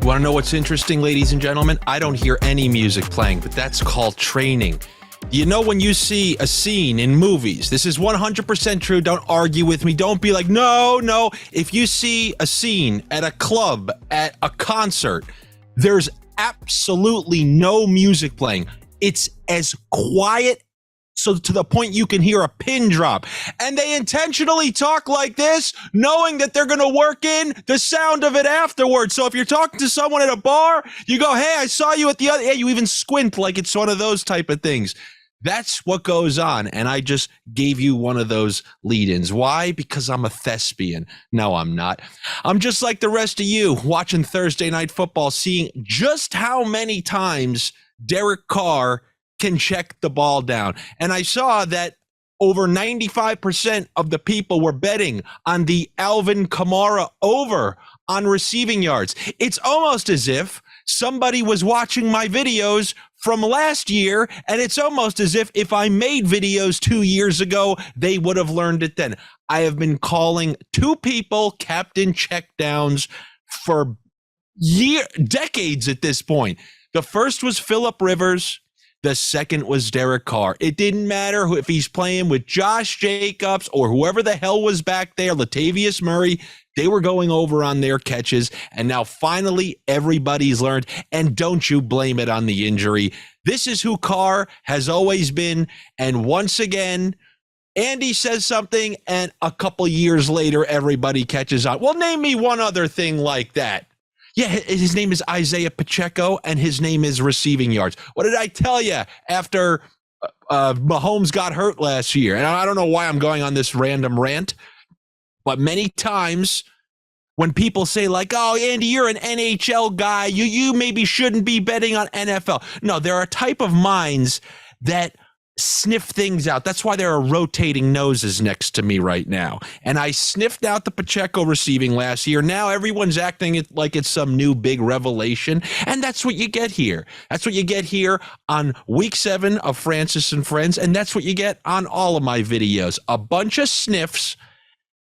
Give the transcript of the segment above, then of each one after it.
Want to know what's interesting, ladies and gentlemen? I don't hear any music playing, but that's called training. You know, when you see a scene in movies, this is 100% true. Don't argue with me. Don't be like, no. If you see a scene at a club, at a concert, there's absolutely no music playing. It's as quiet, so to the point you can hear a pin drop. And they intentionally talk like this, knowing that they're going to work in the sound of it afterwards. So if you're talking to someone at a bar, you go, hey, I saw you at the other, hey, you even squint like it's one of those type of things. That's what goes on. And I just gave you one of those lead-ins. Why? Because I'm a thespian. No, I'm not. I'm just like the rest of you watching Thursday Night Football, seeing just how many times Derek Carr can check the ball down. And I saw that over 95% of the people were betting on the Alvin Kamara over on receiving yards. It's almost as if somebody was watching my videos from last year, and it's almost as if I made videos 2 years ago, they would have learned it then. I have been calling two people captain checkdowns for decades at this point. The first was Phillip Rivers. The second was Derek Carr. It didn't matter if he's playing with Josh Jacobs or whoever the hell was back there, Latavius Murray. They were going over on their catches, and now finally everybody's learned, and don't you blame it on the injury. This is who Carr has always been, and once again, Andy says something, and a couple years later, everybody catches on. Well, name me one other thing like that. Yeah, his name is Isaiah Pacheco, and his name is receiving yards. What did I tell you after Mahomes got hurt last year? And I don't know why I'm going on this random rant, but many times when people say like, oh, Andy, you're an NHL guy, you maybe shouldn't be betting on NFL. No, there are type of minds that sniff things out. That's why there are rotating noses next to me right now. And I sniffed out the Pacheco receiving last year. Now everyone's acting like it's some new big revelation. And that's what you get here. That's what you get here on week 7 of Francess and Friends. And that's what you get on all of my videos. A bunch of sniffs.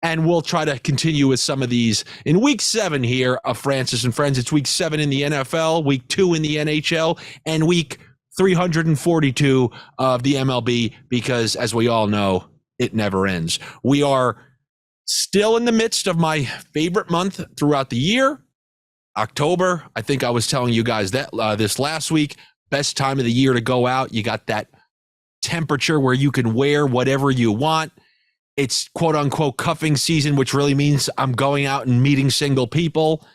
And we'll try to continue with some of these in week 7 here of Francess and Friends. It's week 7 in the NFL, week 2 in the NHL, and week 342 of the MLB, because as we all know, it never ends. We are still in the midst of my favorite month throughout the year, October. I think I was telling you guys that this last week, best time of the year to go out. You got that temperature where you can wear whatever you want. It's quote unquote cuffing season, which really means I'm going out and meeting single people.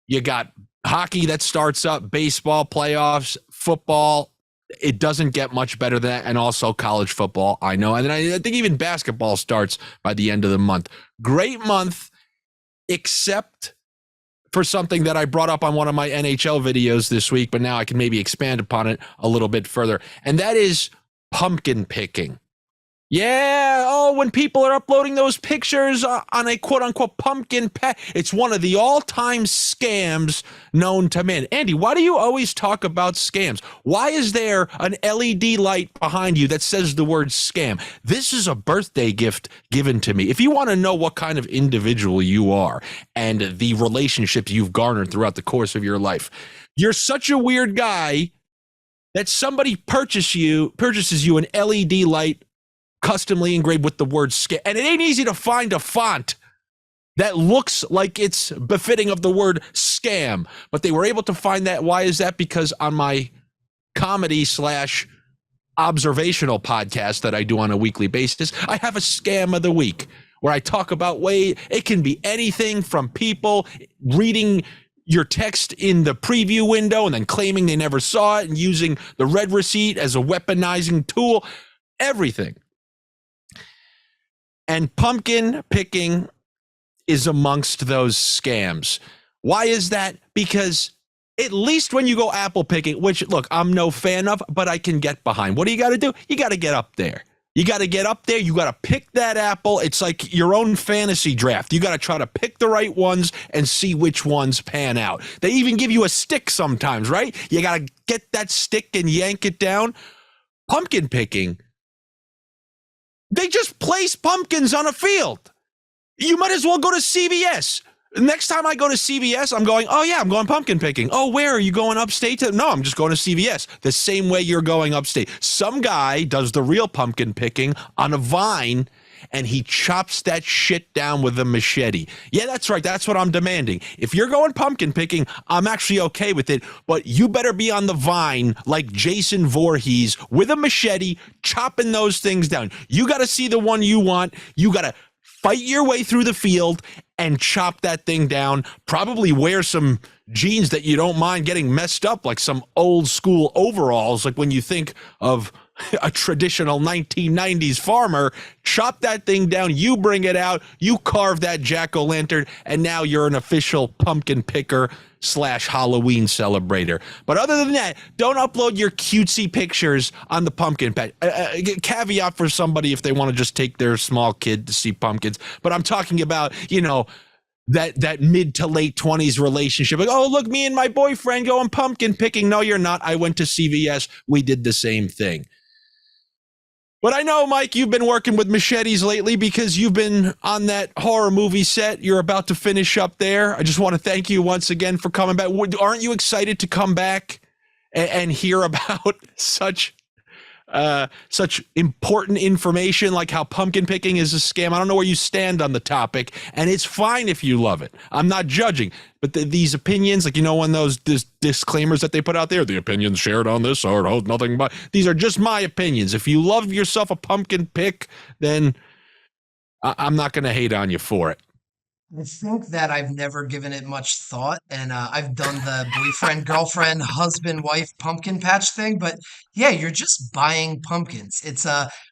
You got hockey that starts up, baseball, playoffs, football. It doesn't get much better than that. And also college football, I know. And then I think even basketball starts by the end of the month. Great month, except for something that I brought up on one of my NHL videos this week, but now I can maybe expand upon it a little bit further. And that is pumpkin picking. Yeah, when people are uploading those pictures on a quote-unquote pumpkin patch, it's one of the all-time scams known to man. Andy, why do you always talk about scams? Why is there an LED light behind you that says the word scam? This is a birthday gift given to me. If you want to know what kind of individual you are and the relationships you've garnered throughout the course of your life, you're such a weird guy that somebody purchases you an LED light customly engraved with the word scam. And it ain't easy to find a font that looks like it's befitting of the word scam, but they were able to find that. Why is that? Because on my comedy / observational podcast that I do on a weekly basis, I have a scam of the week where I talk about it can be anything from people reading your text in the preview window and then claiming they never saw it and using the red receipt as a weaponizing tool, everything. And pumpkin picking is amongst those scams. Why is that? Because at least when you go apple picking, which, look, I'm no fan of, but I can get behind. What do you got to do? You got to get up there. You got to get up there. You got to pick that apple. It's like your own fantasy draft. You got to try to pick the right ones and see which ones pan out. They even give you a stick sometimes, right? You got to get that stick and yank it down. Pumpkin picking, they just place pumpkins on a field. You might as well go to CVS. Next time I go to CVS, I'm going, oh, yeah, I'm going pumpkin picking. Oh, where are you going upstate? No, I'm just going to CVS. The same way you're going upstate. Some guy does the real pumpkin picking on a vine, and he chops that shit down with a machete. Yeah, that's right. That's what I'm demanding. If you're going pumpkin picking, I'm actually okay with it, but you better be on the vine like Jason Voorhees with a machete, chopping those things down. You got to see the one you want. You got to fight your way through the field and chop that thing down. Probably wear some jeans that you don't mind getting messed up, like some old school overalls, like when you think of a traditional 1990s farmer. Chop that thing down, you bring it out, you carve that jack-o'-lantern, and now you're an official pumpkin picker / Halloween celebrator. But other than that, don't upload your cutesy pictures on the pumpkin patch. Caveat for somebody if they want to just take their small kid to see pumpkins. But I'm talking about, that mid to late 20s relationship. Like, oh, look, me and my boyfriend going pumpkin picking. No, you're not. I went to CVS. We did the same thing. But I know, Mike, you've been working with machetes lately because you've been on that horror movie set. You're about to finish up there. I just want to thank you once again for coming back. Aren't you excited to come back and hear about such important information like how pumpkin picking is a scam? I don't know where you stand on the topic, and it's fine if you love it. I'm not judging, but these opinions, like, when those disclaimers that they put out there, the opinions shared on this are nothing but, these are just my opinions. If you love yourself a pumpkin pick, then I'm not going to hate on you for it. I think that I've never given it much thought, and I've done the boyfriend, girlfriend, husband, wife pumpkin patch thing. But yeah, you're just buying pumpkins.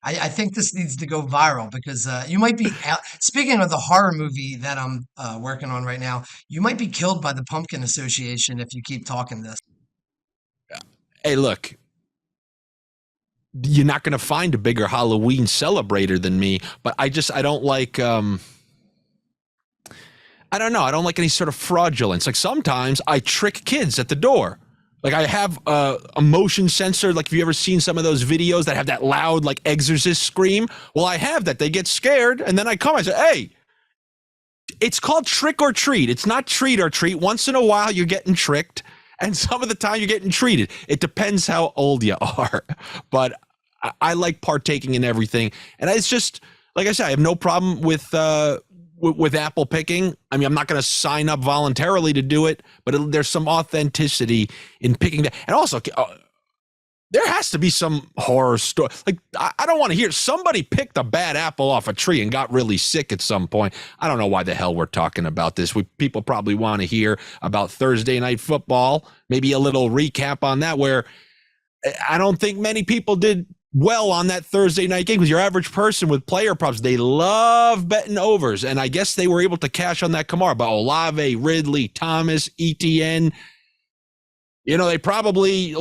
I think this needs to go viral because you might be out. Speaking of the horror movie that I'm working on right now, you might be killed by the Pumpkin Association if you keep talking this. Hey, look, you're not going to find a bigger Halloween celebrator than me, but I don't like, I don't know. I don't like any sort of fraudulence. Like sometimes I trick kids at the door. Like I have a motion sensor. Like, have you ever seen some of those videos that have that loud, like, exorcist scream? Well, I have that. They get scared. And then I come, I say, hey, it's called trick or treat. It's not treat or treat. Once in a while, you're getting tricked. And some of the time you're getting treated. It depends how old you are. But I like partaking in everything. And it's just, like I said, I have no problem with apple picking. I mean, I'm not going to sign up voluntarily to do it, but there's some authenticity in picking that. And also, there has to be some horror story. Like, I don't want to hear somebody picked a bad apple off a tree and got really sick at some point. I don't know why the hell we're talking about this. People probably want to hear about Thursday night football, maybe a little recap on that, where I don't think many people did well on that Thursday night game, because your average person with player props, they love betting overs. And I guess they were able to cash on that Kamara. But Olave, Ridley, Thomas, ETN, they probably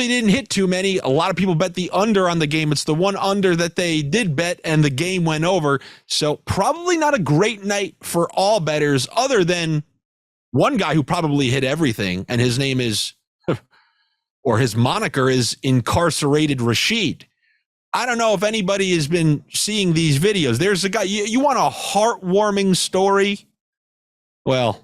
didn't hit too many. A lot of people bet the under on the game. It's the one under that they did bet, and the game went over. So probably not a great night for all bettors, other than one guy who probably hit everything, and his name is, or his moniker is, Incarcerated Rasheed. I don't know if anybody has been seeing these videos. There's a guy, you want a heartwarming story? Well,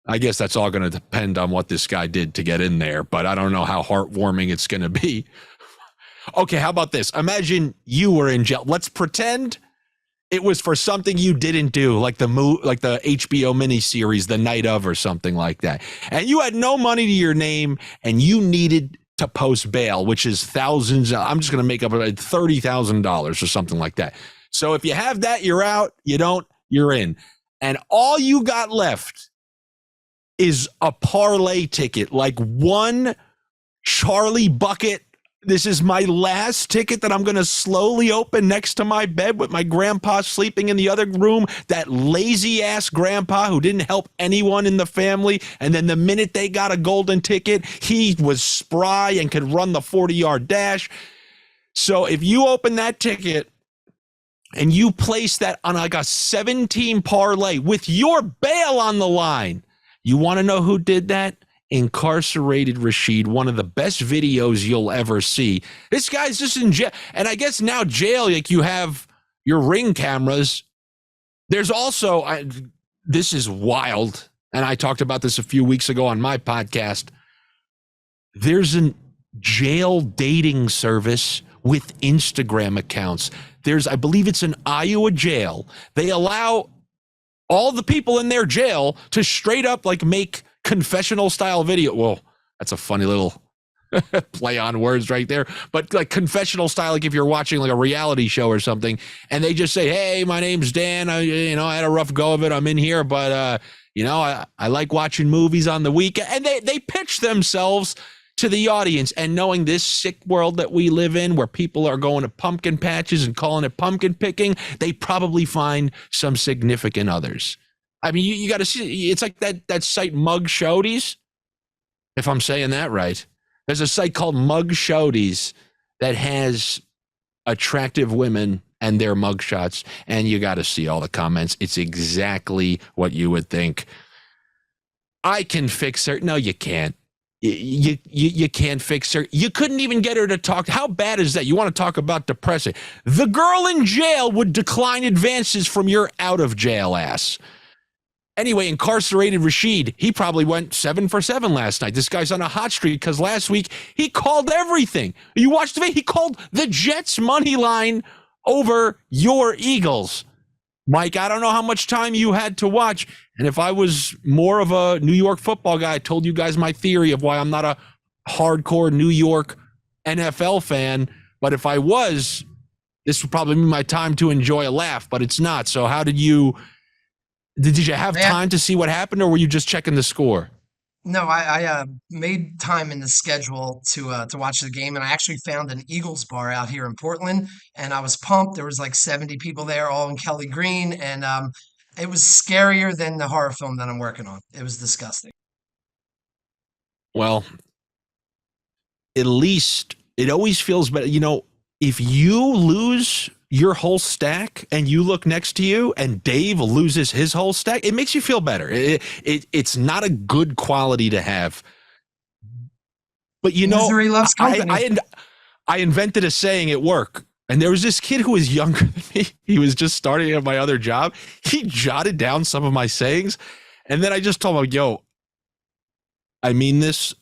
I guess that's all going to depend on what this guy did to get in there, but I don't know how heartwarming it's going to be. Okay, how about this? Imagine you were in jail. Let's pretend it was for something you didn't do, like the HBO miniseries, The Night Of, or something like that. And you had no money to your name, and you needed to post bail, which is thousands. I'm just going to make up $30,000 or something like that. So if you have that, you're out. You don't, you're in. And all you got left is a parlay ticket, like one Charlie bucket. This is my last ticket that I'm going to slowly open next to my bed with my grandpa sleeping in the other room, that lazy ass grandpa who didn't help anyone in the family. And then the minute they got a golden ticket, he was spry and could run the 40-yard dash. So if you open that ticket and you place that on like a 17 parlay with your bail on the line, you want to know who did that? Incarcerated Rasheed, one of the best videos you'll ever see. This guy's just in jail. And I guess now jail, like, you have your Ring cameras. There's also, this is wild. And I talked about this a few weeks ago on my podcast. There's a jail dating service with Instagram accounts. I believe it's an Iowa jail. They allow all the people in their jail to straight up like make confessional style video. Well, that's a funny little play on words right there, but like confessional style, like if you're watching like a reality show or something, and they just say, "Hey, my name's Dan. I had a rough go of it. I'm in here, but I like watching movies on the weekend." And they pitch themselves to the audience, and knowing this sick world that we live in, where people are going to pumpkin patches and calling it pumpkin picking, they probably find some significant others. I mean, you got to see. It's like that site Mug Shodies, if I'm saying that right. There's a site called Mug Shodies that has attractive women and their mugshots, and you got to see all the comments. It's exactly what you would think. I can fix her. No, you can't. You can't fix her. You couldn't even get her to talk. How bad is that? You want to talk about depressing? The girl in jail would decline advances from your out of jail ass. Anyway, Incarcerated Rasheed, he probably went 7 for 7 last night. This guy's on a hot streak because last week he called everything. You watched the video? He called the Jets money line over your Eagles. Mike, I don't know how much time you had to watch. And if I was more of a New York football guy, I told you guys my theory of why I'm not a hardcore New York NFL fan. But if I was, this would probably be my time to enjoy a laugh, but it's not. So how did you have time to see what happened, or were you just checking the score? No, I made time in the schedule to watch the game, and I actually found an Eagles bar out here in Portland, and I was pumped. There was like 70 people there, all in Kelly Green, and it was scarier than the horror film that I'm working on. It was disgusting. Well, at least it always feels better. If you lose your whole stack and you look next to you and Dave loses his whole stack, it makes you feel better. It's not a good quality to have. But Misery loves company. I invented a saying at work, and there was this kid who was younger than me. He was just starting at my other job. He jotted down some of my sayings, and then I just told him, "Yo, I mean this.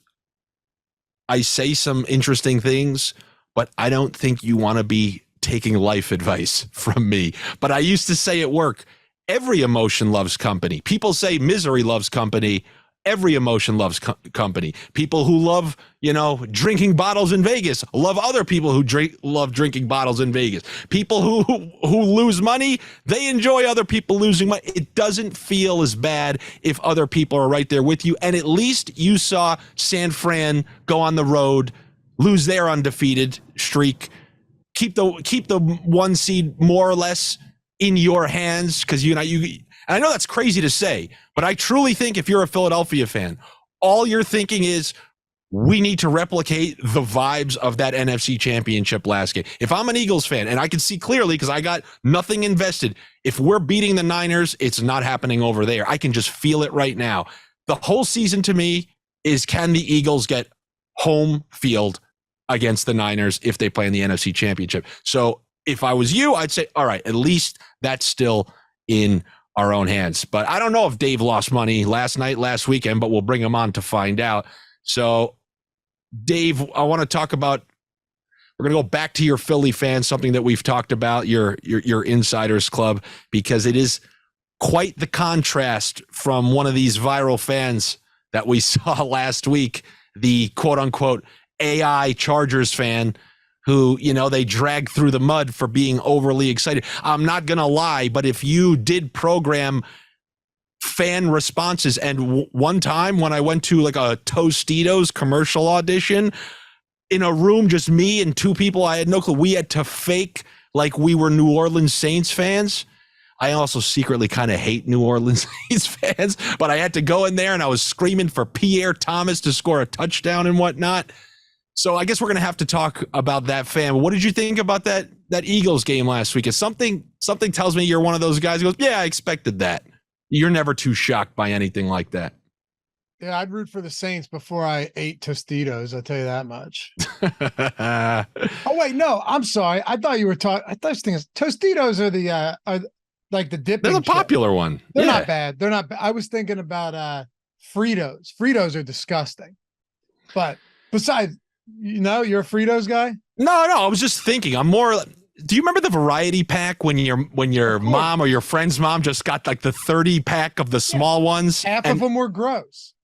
I say some interesting things, but I don't think you want to be taking life advice from me." But I used to say at work, every emotion loves company. People say misery loves company. Every emotion loves company. People who love, drinking bottles in Vegas love other people who love drinking bottles in Vegas. People who lose money, they enjoy other people losing money. It doesn't feel as bad if other people are right there with you. And at least you saw San Fran go on the road, lose their undefeated streak, keep the 1 seed more or less in your hands, because and I know that's crazy to say, but I truly think if you're a Philadelphia fan, all you're thinking is, we need to replicate the vibes of that NFC Championship last game. If I'm an Eagles fan, and I can see clearly because I got nothing invested, if we're beating the Niners, it's not happening over there. I can just feel it right now. The whole season to me is, can the Eagles get home field against the Niners if they play in the NFC Championship? So if I was you, I'd say, all right, at least that's still in our own hands. But I don't know if Dave lost money last weekend, but we'll bring him on to find out. So Dave, I want to talk about, we're going to go back to your Philly fans, something that we've talked about, your Insiders Club, because it is quite the contrast from one of these viral fans that we saw last week, the quote unquote AI Chargers fan who, they dragged through the mud for being overly excited. I'm not going to lie, but if you did program fan responses, and one time when I went to like a Tostitos commercial audition in a room, just me and 2 people, I had no clue. We had to fake like we were New Orleans Saints fans. I also secretly kind of hate New Orleans Saints fans, but I had to go in there and I was screaming for Pierre Thomas to score a touchdown and whatnot. So I guess we're going to have to talk about that fan. What did you think about that Eagles game last week? Something tells me you're one of those guys who goes, yeah, I expected that. You're never too shocked by anything like that. Yeah, I'd root for the Saints before I ate Tostitos. I'll tell you that much. Oh wait, no, I'm sorry. I thought you were talking. I thought Tostitos are like the dipping. They're the chip. popular one. They're Yeah. not bad. They're not. I was thinking about Fritos. Fritos are disgusting. But besides, you're a Fritos guy. No, I was just thinking. I'm more. Do you remember the variety pack when your mom or your friend's mom just got like the 30 pack of the small ones? Half of them were gross.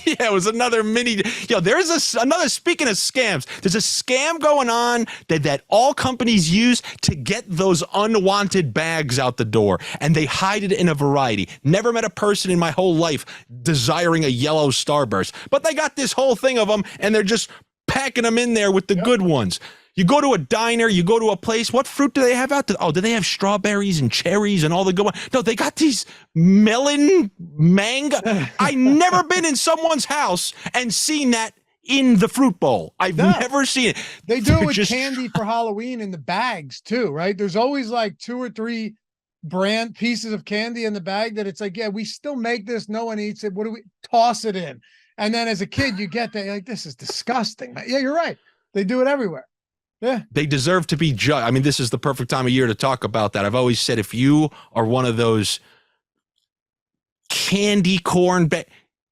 Yeah, it was another mini. There's another. Speaking of scams, there's a scam going on that all companies use to get those unwanted bags out the door, and they hide it in a variety. Never met a person in my whole life desiring a yellow Starburst, but they got this whole thing of them, and they're just packing them in there with the good ones. You go to a diner, you go to a place. What fruit do they have out there? Oh, do they have strawberries and cherries and all the good ones? No, they got these melon, mango. I never been in someone's house and seen that in the fruit bowl. I've never seen it. They do it with candy for Halloween in the bags too, right? There's always like 2 or 3 brand pieces of candy in the bag that it's like, yeah, we still make this. No one eats it. What do we toss it in? And then as a kid, you get that, you're like, this is disgusting. Yeah, you're right. They do it everywhere. Yeah. They deserve to be judged. I mean, this is the perfect time of year to talk about that. I've always said, if you are one of those candy corn,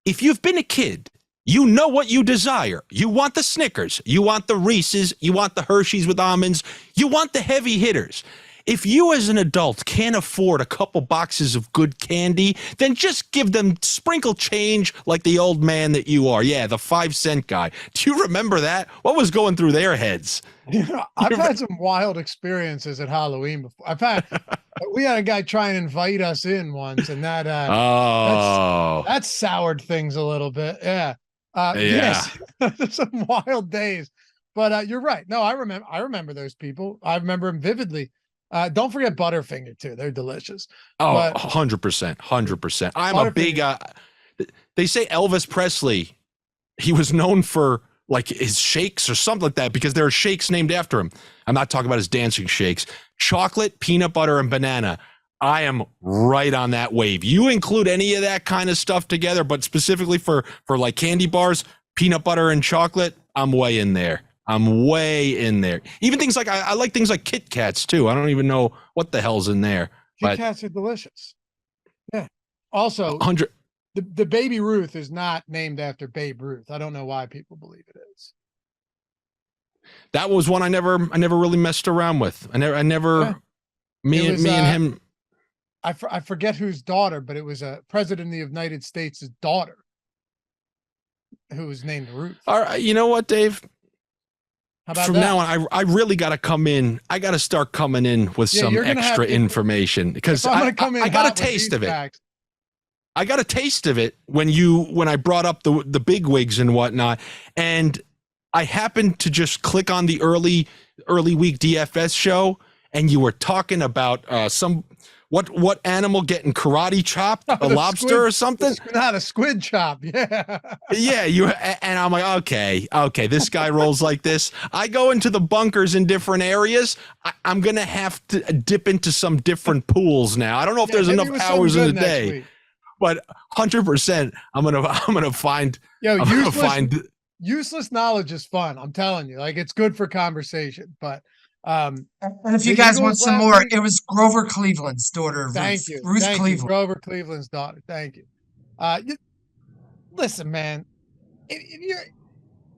if you've been a kid, you know what you desire. You want the Snickers. You want the Reese's. You want the Hershey's with almonds. You want the heavy hitters. If you as an adult can't afford a couple boxes of good candy, then just give them sprinkle change like the old man that you are. Yeah, the 5-cent guy. Do you remember that? What was going through their heads? I've had some wild experiences at Halloween before. We had a guy try and invite us in once, and that soured things a little bit. Yeah. Yes, some wild days. But you're right. No, I remember those people. I remember them vividly. Don't forget Butterfinger too. They're delicious. Oh, 100%. 100%. I'm a big, they say Elvis Presley, he was known for like his shakes or something like that because there are shakes named after him. I'm not talking about his dancing shakes. Chocolate, peanut butter, and banana. I am right on that wave. You include any of that kind of stuff together, but specifically for like candy bars, peanut butter and chocolate, I'm way in there. Even things like, I like things like Kit Kats too. I don't even know what the hell's in there. Kit Kats are delicious. Yeah. Also, the Baby Ruth is not named after Babe Ruth. I don't know why people believe it is. That was one I never really messed around with. I never. Me and him. I forget whose daughter, but it was a president of the United States' daughter who was named Ruth. All right, you know what, Dave? How about From that? now on, I really got to come in. I got to start coming in with some extra information because I got a taste of it. I got a taste of it when I brought up the big wigs and whatnot, and I happened to just click on the early week DFS show, and you were talking about what animal getting karate chopped? A lobster or something? Not a squid chop. Yeah. Yeah. And I'm like, okay. This guy rolls like this. I go into the bunkers in different areas. I'm going to have to dip into some different pools now. I don't know if there's enough hours in the day, but 100%. I'm going to find, useless knowledge is fun. I'm telling you, like it's good for conversation, but and if you guys want some more, it was Grover Cleveland's daughter. Thank you. Ruth Cleveland. Grover Cleveland's daughter. Thank you. Listen, man,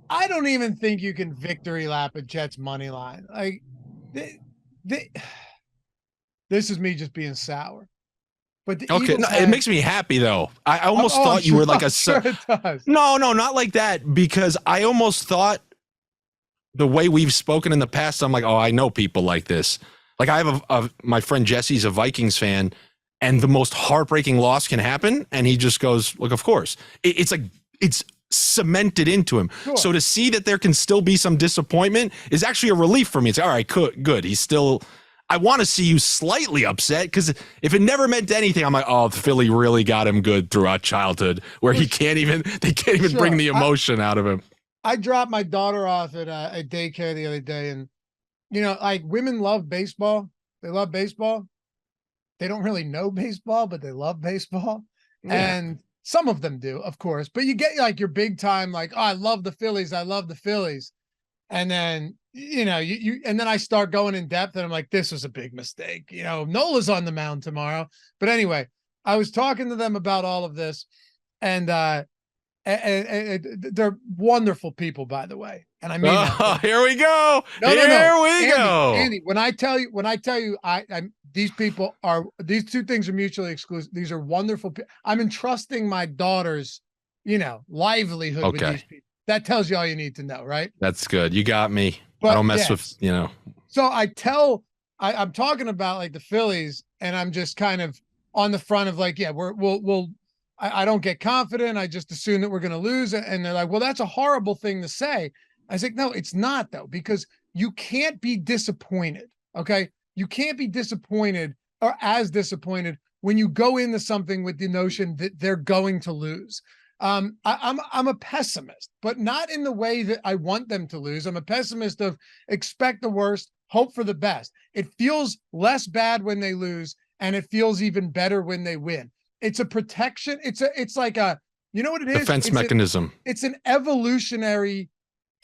I don't even think you can victory lap a Jets money line. Like, this is me just being sour. But it makes me happy though. I almost thought you were like a sure it does. No, not like that, because I almost thought the way we've spoken in the past, I'm like, oh, I know people like this. Like I have my friend Jesse's a Vikings fan, and the most heartbreaking loss can happen, and he just goes, look, of course. It's like it's cemented into him. Sure. So to see that there can still be some disappointment is actually a relief for me. It's all right, good. He's still. I want to see you slightly upset, because if it never meant anything, I'm like, oh, Philly really got him good throughout childhood, where they can't even bring the emotion out of him. I dropped my daughter off at a daycare the other day, and like women love baseball. They love baseball. They don't really know baseball, but they love baseball. Yeah. And some of them do, of course. But you get like your big time, like, oh, I love the Phillies. And then, and then I start going in depth and I'm like, this was a big mistake. Nola's on the mound tomorrow. But anyway, I was talking to them about all of this, and they're wonderful people, by the way. And I mean, here we go. No, here we go. Andy, when I tell you, these two things are mutually exclusive. These are wonderful people. I'm entrusting my daughter's, livelihood with these people. That tells you all you need to know, right? That's good. You got me. But, I don't mess with. So I'm talking about like the Phillies, and I'm just kind of on the front of like, I don't get confident. I just assume that we're going to lose. And they're like, well, that's a horrible thing to say. I was like, no, it's not though, because you can't be disappointed. Okay. You can't be disappointed or as disappointed when you go into something with the notion that they're going to lose. I'm a pessimist, but not in the way that I want them to lose. I'm a pessimist of expect the worst, hope for the best. It feels less bad when they lose, and it feels even better when they win. It's a protection. It's like a, you know what it is? Defense mechanism. It's an evolutionary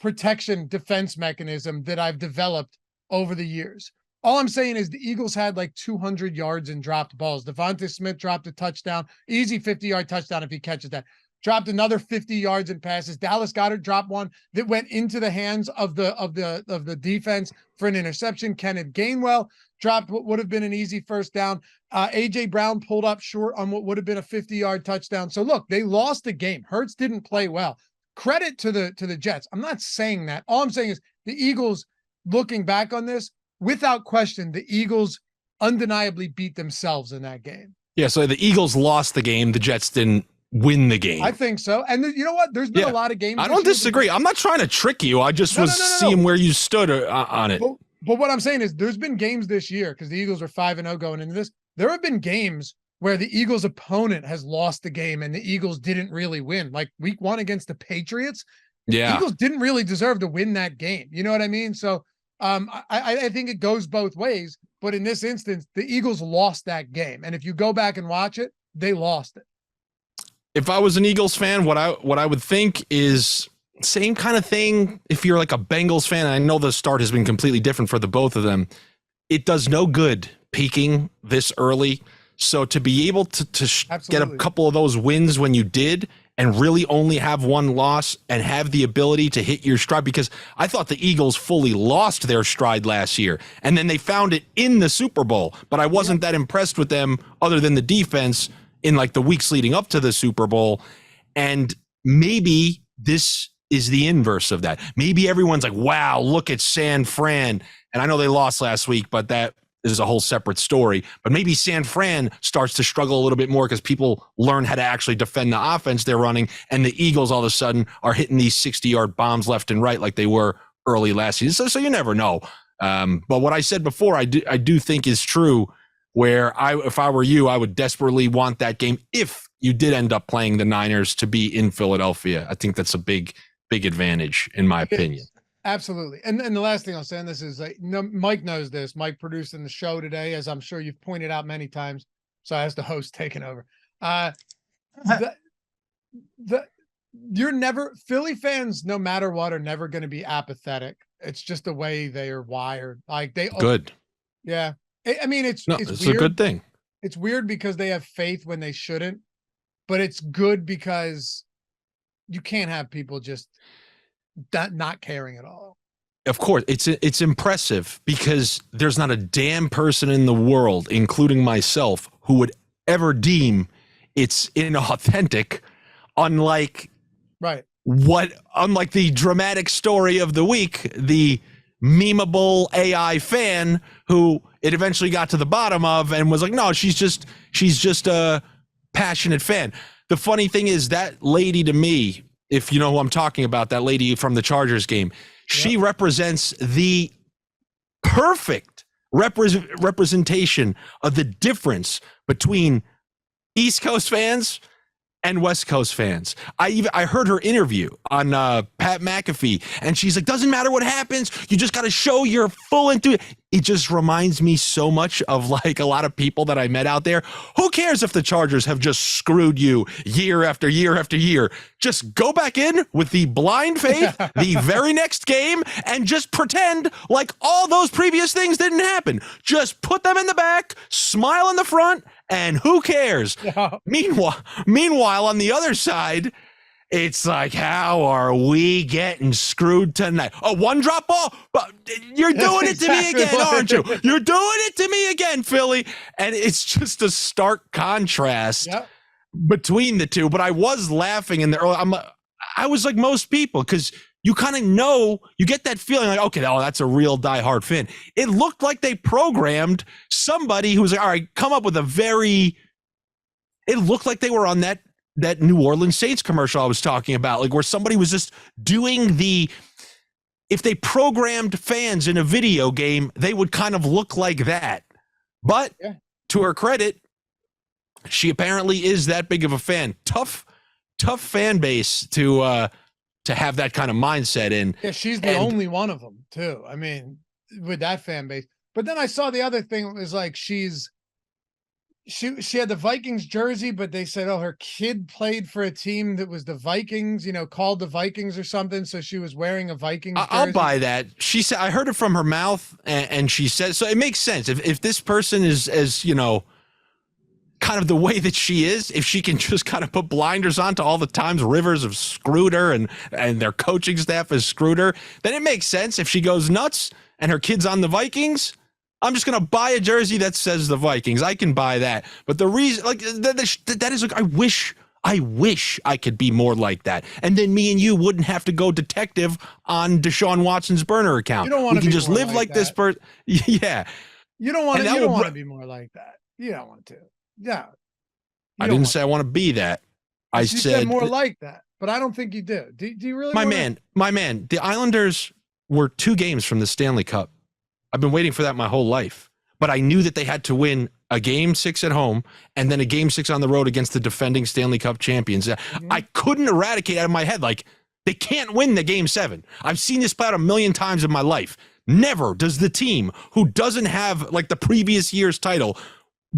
protection defense mechanism that I've developed over the years. All I'm saying is the Eagles had like 200 yards in dropped balls. Devonta Smith dropped a touchdown, easy 50-yard touchdown if he catches that. Dropped another 50 yards in passes. Dallas Goedert dropped one that went into the hands of the defense for an interception. Kenneth Gainwell dropped what would have been an easy first down. A.J. Brown pulled up short on what would have been a 50-yard touchdown. So look, they lost the game. Hurts didn't play well. Credit to the Jets. I'm not saying that. All I'm saying is the Eagles, looking back on this, without question, the Eagles undeniably beat themselves in that game. Yeah, so the Eagles lost the game. The Jets didn't win the game. I think so. And you know what? There's been a lot of games. I don't disagree. I'm not trying to trick you. I just was seeing where you stood on it. But what I'm saying is there's been games this year, because the Eagles are 5-0 going into this. There have been games where the Eagles' opponent has lost the game and the Eagles didn't really win. Like week 1 against the Patriots. Yeah. The Eagles didn't really deserve to win that game. You know what I mean? So I think it goes both ways. But in this instance, the Eagles lost that game. And if you go back and watch it, they lost it. If I was an Eagles fan, what I would think is same kind of thing. If you're like a Bengals fan, and I know the start has been completely different for the both of them, it does no good peaking this early. So to be able to get a couple of those wins when you did, and really only have one loss and have the ability to hit your stride, because I thought the Eagles fully lost their stride last year, and then they found it in the Super Bowl. But I wasn't that impressed with them other than the defense in like the weeks leading up to the Super Bowl. And maybe this is the inverse of that. Maybe everyone's like, wow, look at San Fran. And I know they lost last week, but that is a whole separate story. But maybe San Fran starts to struggle a little bit more because people learn how to actually defend the offense they're running. And the Eagles all of a sudden are hitting these 60-yard bombs left and right like they were early last season. So you never know. But what I said before, I do think is true, where if I were you, I would desperately want that game, if you did end up playing the Niners, to be in Philadelphia. I think that's a big advantage, in my opinion. Absolutely. And the last thing I'll say on this is, Mike knows this. Mike produced in the show today, as I'm sure you've pointed out many times. So as the host taking over, Philly fans, no matter what, are never going to be apathetic. It's just the way they are wired. Like good. Yeah. I mean, it's weird. A good thing. It's weird because they have faith when they shouldn't, but it's good because you can't have people just not caring at all. Of course, it's impressive because there's not a damn person in the world, including myself, who would ever deem it's inauthentic, unlike the dramatic story of the week, the memeable AI fan who it eventually got to the bottom of and was like, no, she's just a passionate fan. The funny thing is, that lady, to me, if you know who I'm talking about, that lady from the Chargers game, she represents the perfect representation of the difference between East Coast fans and West Coast fans. I heard her interview on Pat McAfee, and she's like, doesn't matter what happens, you just got to show your full enthusiasm. it just reminds me so much of like a lot of people that I met out there. Who cares if the Chargers have just screwed you year after year after year? Just go back in with the blind faith the very next game and just pretend like all those previous things didn't happen. Just put them in the back, smile in the front, and who cares? Yeah. Meanwhile, on the other side, it's like, how are we getting screwed tonight? A one-drop ball? You're doing it to me again, aren't you? You're doing it to me again, Philly. And it's just a stark contrast between the two. But I was laughing in the early. I was like most people, because you kind of know, you get that feeling like, okay, that's a real diehard fan. It looked like they programmed somebody who was like, all right, come up with it looked like they were on that New Orleans Saints commercial I was talking about, like where somebody was just doing if they programmed fans in a video game, they would kind of look like that. But to her credit, she apparently is that big of a fan. Tough fan base to have that kind of mindset in. Yeah, she's the only one of them too. I mean, with that fan base. But then I saw the other thing, it was like she had the Vikings jersey, but they said, her kid played for a team that was the Vikings, called the Vikings or something. So she was wearing a Vikings jersey. I'll buy that. She said, I heard it from her mouth, and she said, so it makes sense. If this person is as, kind of the way that she is, if she can just kind of put blinders on to all the times Rivers have screwed her and their coaching staff has screwed her, then it makes sense. If she goes nuts and her kid's on the Vikings, I'm just going to buy a jersey that says the Vikings. I can buy that. But the reason, like, that is like, I wish I could be more like that. And then me and you wouldn't have to go detective on Deshaun Watson's burner account. You don't want to just live like this person. Yeah. You don't want to be more like that. You don't want to. Yeah. I didn't say I want to be that. I said more like that, but I don't think you do. Do you really? My man, the Islanders were 2 games from the Stanley Cup. I've been waiting for that my whole life, but I knew that they had to win a game 6 at home and then a game 6 on the road against the defending Stanley Cup champions. I couldn't eradicate out of my head, like, they can't win the game 7. I've seen this play out a million times in my life. Never does the team who doesn't have like the previous year's title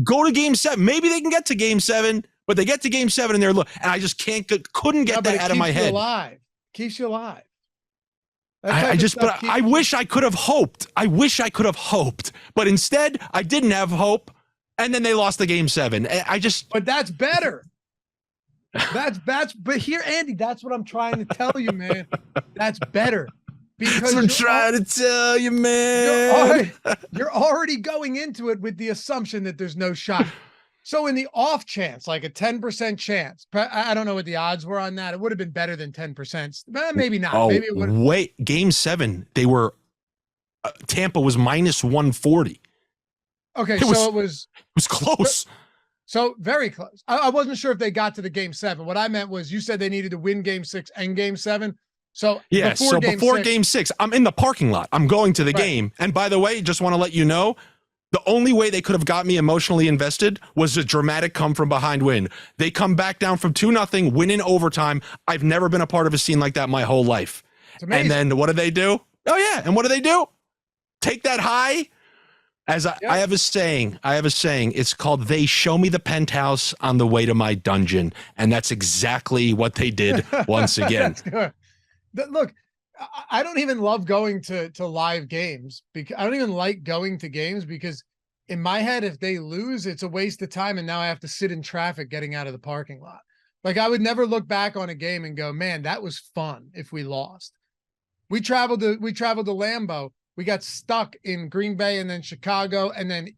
go to game 7. Maybe they can get to game 7, but they get to game 7 and they're and I just couldn't get that out of my head. Keeps you alive. I wish I could have hoped. But instead, I didn't have hope. And then they lost the game 7. But that's better. But here, Andy, that's what I'm trying to tell you, man. That's better. Because I'm trying to tell you, man. You're already going into it with the assumption that there's no shot. So in the off chance, like a 10% chance, I don't know what the odds were on that. It would have been better than 10%. Maybe not. Maybe it would. Wait, game 7, they were Tampa was minus 140. Okay, it was close. So very close. I wasn't sure if they got to the game 7. What I meant was you said they needed to win game 6 and game 7. So yeah, before game 6, I'm in the parking lot. I'm going to the game. And by the way, just want to let you know, the only way they could have got me emotionally invested was a dramatic come from behind win. They come back down from 2-0, win in overtime. I've never been a part of a scene like that my whole life. And then what do they do? Oh yeah, and what do they do? Take that high. I have a saying. It's called "They show me the penthouse on the way to my dungeon," and that's exactly what they did once again. Look, I don't even love going to live games because I don't even like going to games because in my head, if they lose, it's a waste of time. And now I have to sit in traffic getting out of the parking lot. Like I would never look back on a game and go, man, that was fun if we lost. We traveled to Lambeau. We got stuck in Green Bay and then Chicago and then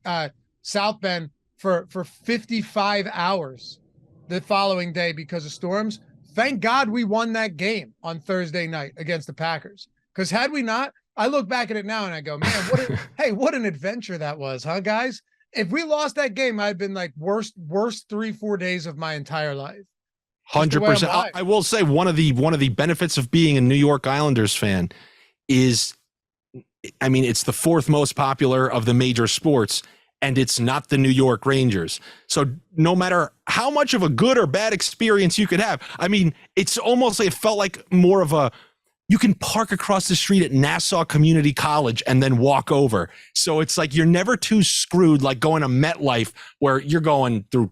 South Bend for 55 hours the following day because of storms. Thank God we won that game on Thursday night against the Packers. Because had we not, I look back at it now and I go, man, what an adventure that was, huh, guys? If we lost that game, I'd been like worst 3-4 days of my entire life. 100%. I will say one of the benefits of being a New York Islanders fan is, I mean, it's the 4th most popular of the major sports. And it's not the New York Rangers. So no matter how much of a good or bad experience you could have, I mean, it's almost like it felt like more of a you can park across the street at Nassau Community College and then walk over. So it's like you're never too screwed, like going to MetLife where you're going through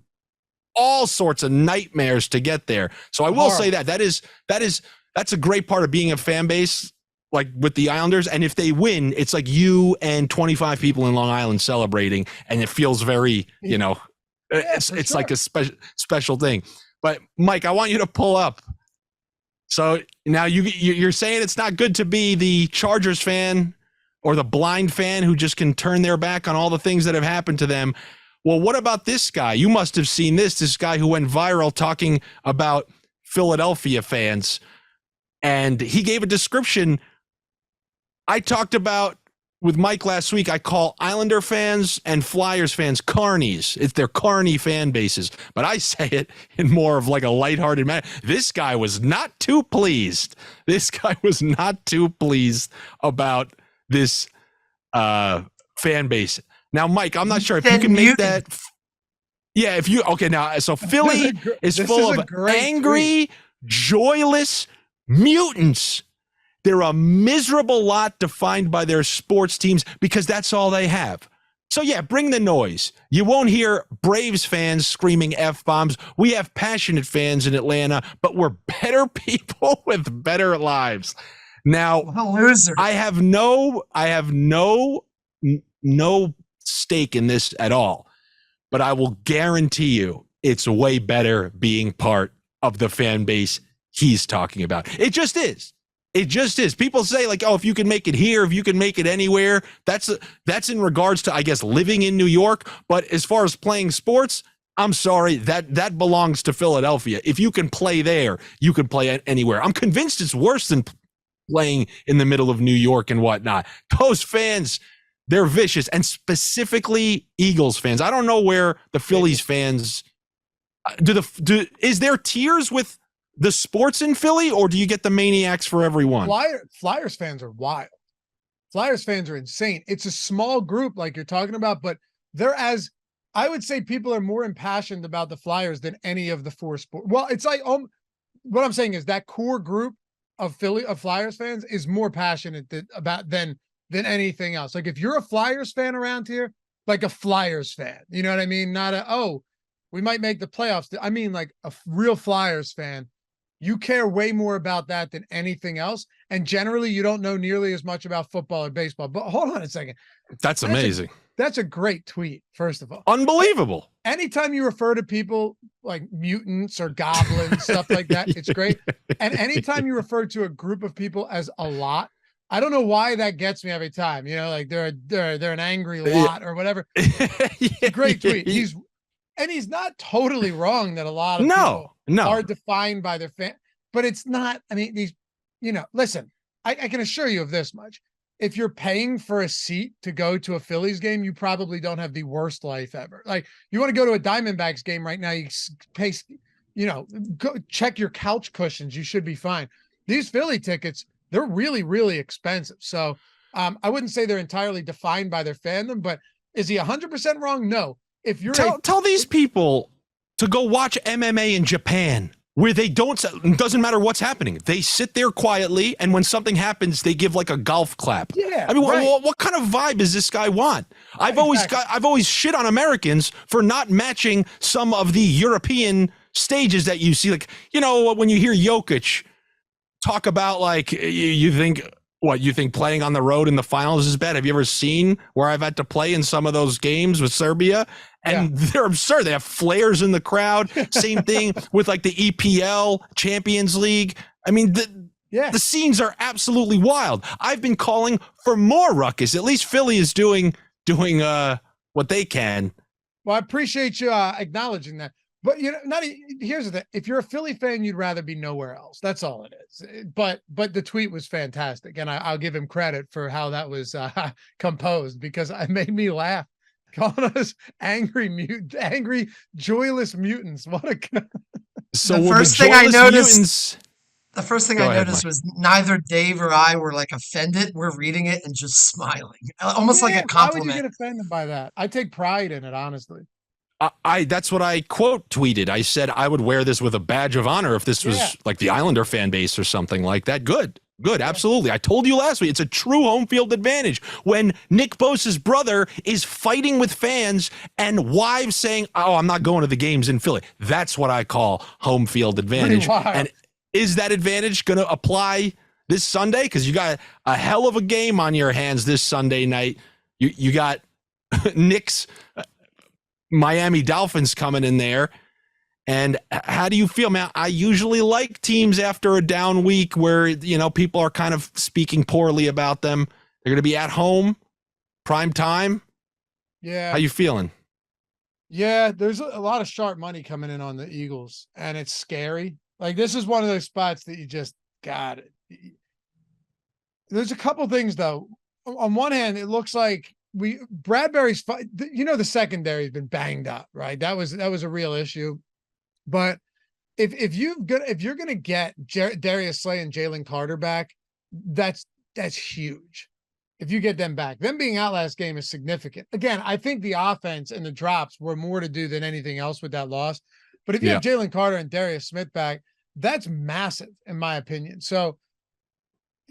all sorts of nightmares to get there. So I will say that's a great part of being a fan base, like with the Islanders. And if they win, it's like you and 25 people in Long Island celebrating, and it feels very, it's like a special thing. But Mike, I want you to pull up. So now you're saying it's not good to be the Chargers fan or the blind fan who just can turn their back on all the things that have happened to them. Well, what about this guy? You must have seen this guy who went viral talking about Philadelphia fans. And he gave a description. I talked about with Mike last week, I call Islander fans and Flyers fans carnies. They're carny fan bases. But I say it in more of like a lighthearted manner. This guy was not too pleased. This guy was not too pleased about this fan base. Now, Mike, I'm not sure if you can make that. Yeah, if you okay now. So Philly is full of angry, joyless mutants. They're a miserable lot defined by their sports teams because that's all they have. So yeah, bring the noise. You won't hear Braves fans screaming F-bombs. We have passionate fans in Atlanta, but we're better people with better lives. Now, I have no stake in this at all, but I will guarantee you it's way better being part of the fan base he's talking about. It just is. It just is. People say like, oh, if you can make it here, if you can make it anywhere, that's in regards to, I guess, living in New York. But as far as playing sports, I'm sorry, that belongs to Philadelphia. If you can play there, you can play anywhere. I'm convinced it's worse than playing in the middle of New York and whatnot. Those fans, they're vicious, and specifically Eagles fans. I don't know where the Phillies fans is there tiers with the sports in Philly, or do you get the maniacs for everyone? Flyers fans are wild. Flyers fans are insane. It's a small group like you're talking about, but I would say people are more impassioned about the Flyers than any of the four sports. Well, it's like, what I'm saying is that core group of Flyers fans is more passionate than anything else. Like if you're a Flyers fan around here, like a Flyers fan, you know what I mean? Not we might make the playoffs. I mean, like a real Flyers fan. You care way more about that than anything else. And generally, you don't know nearly as much about football or baseball. But hold on a second. That's amazing. That's a great tweet, first of all. Unbelievable. Anytime you refer to people like mutants or goblins, stuff like that, it's great. And anytime you refer to a group of people as a lot, I don't know why that gets me every time. You know, like they're an angry lot or whatever. Great tweet. He's not totally wrong that a lot of people are defined by their fan, but it's not. I mean, listen, I can assure you of this much. If you're paying for a seat to go to a Phillies game, you probably don't have the worst life ever. Like you want to go to a Diamondbacks game right now, you pay, go check your couch cushions. You should be fine. These Philly tickets, they're really, really expensive. So I wouldn't say they're entirely defined by their fandom, but is he 100% wrong? No. If you're tell these people to go watch MMA in Japan, where it doesn't matter what's happening. They sit there quietly, and when something happens, they give like a golf clap. Yeah. I mean, what kind of vibe does this guy want? I've always shit on Americans for not matching some of the European stages that you see. Like, when you hear Jokic talk about like, you think playing on the road in the finals is bad? Have you ever seen where I've had to play in some of those games with Serbia? And they're absurd. They have flares in the crowd. Same thing with like the EPL Champions League. I mean, the scenes are absolutely wild. I've been calling for more ruckus. At least Philly is doing what they can. Well, I appreciate you acknowledging that. But here's the thing: if you're a Philly fan, you'd rather be nowhere else. That's all it is. But the tweet was fantastic, and I'll give him credit for how that was composed because it made me laugh. Calling us angry, joyless mutants. What a so the first thing I noticed. The first thing I noticed was neither Dave or I were like offended. We're reading it and just smiling, almost like a compliment. Why would you get offended by that? I take pride in it, honestly. That's what I quote tweeted. I said I would wear this with a badge of honor if this was like the Islander fan base or something like that. Good. Good, absolutely. I told you last week, it's a true home field advantage. When Nick Bosa's brother is fighting with fans and wives saying, oh, I'm not going to the games in Philly. That's what I call home field advantage. And is that advantage going to apply this Sunday? Because you got a hell of a game on your hands this Sunday night. You got Knicks, Miami Dolphins coming in there. And how do you feel, man? I usually like teams after a down week where, you know, people are kind of speaking poorly about them. They're going to be at home, prime time. Yeah. How you feeling? Yeah, there's a lot of sharp money coming in on the Eagles, and it's scary. Like, this is one of those spots that you just got it. There's a couple things, though. On one hand, it looks like Bradbury's, you know, the secondary has been banged up, right? That was a real issue. But if you're gonna get Darius Slay and Jalen Carter back, that's huge. If you get them back, them being out last game is significant. Again, I think the offense and the drops were more to do than anything else with that loss. But if you have Jalen Carter and Darius Smith back, that's massive in my opinion. So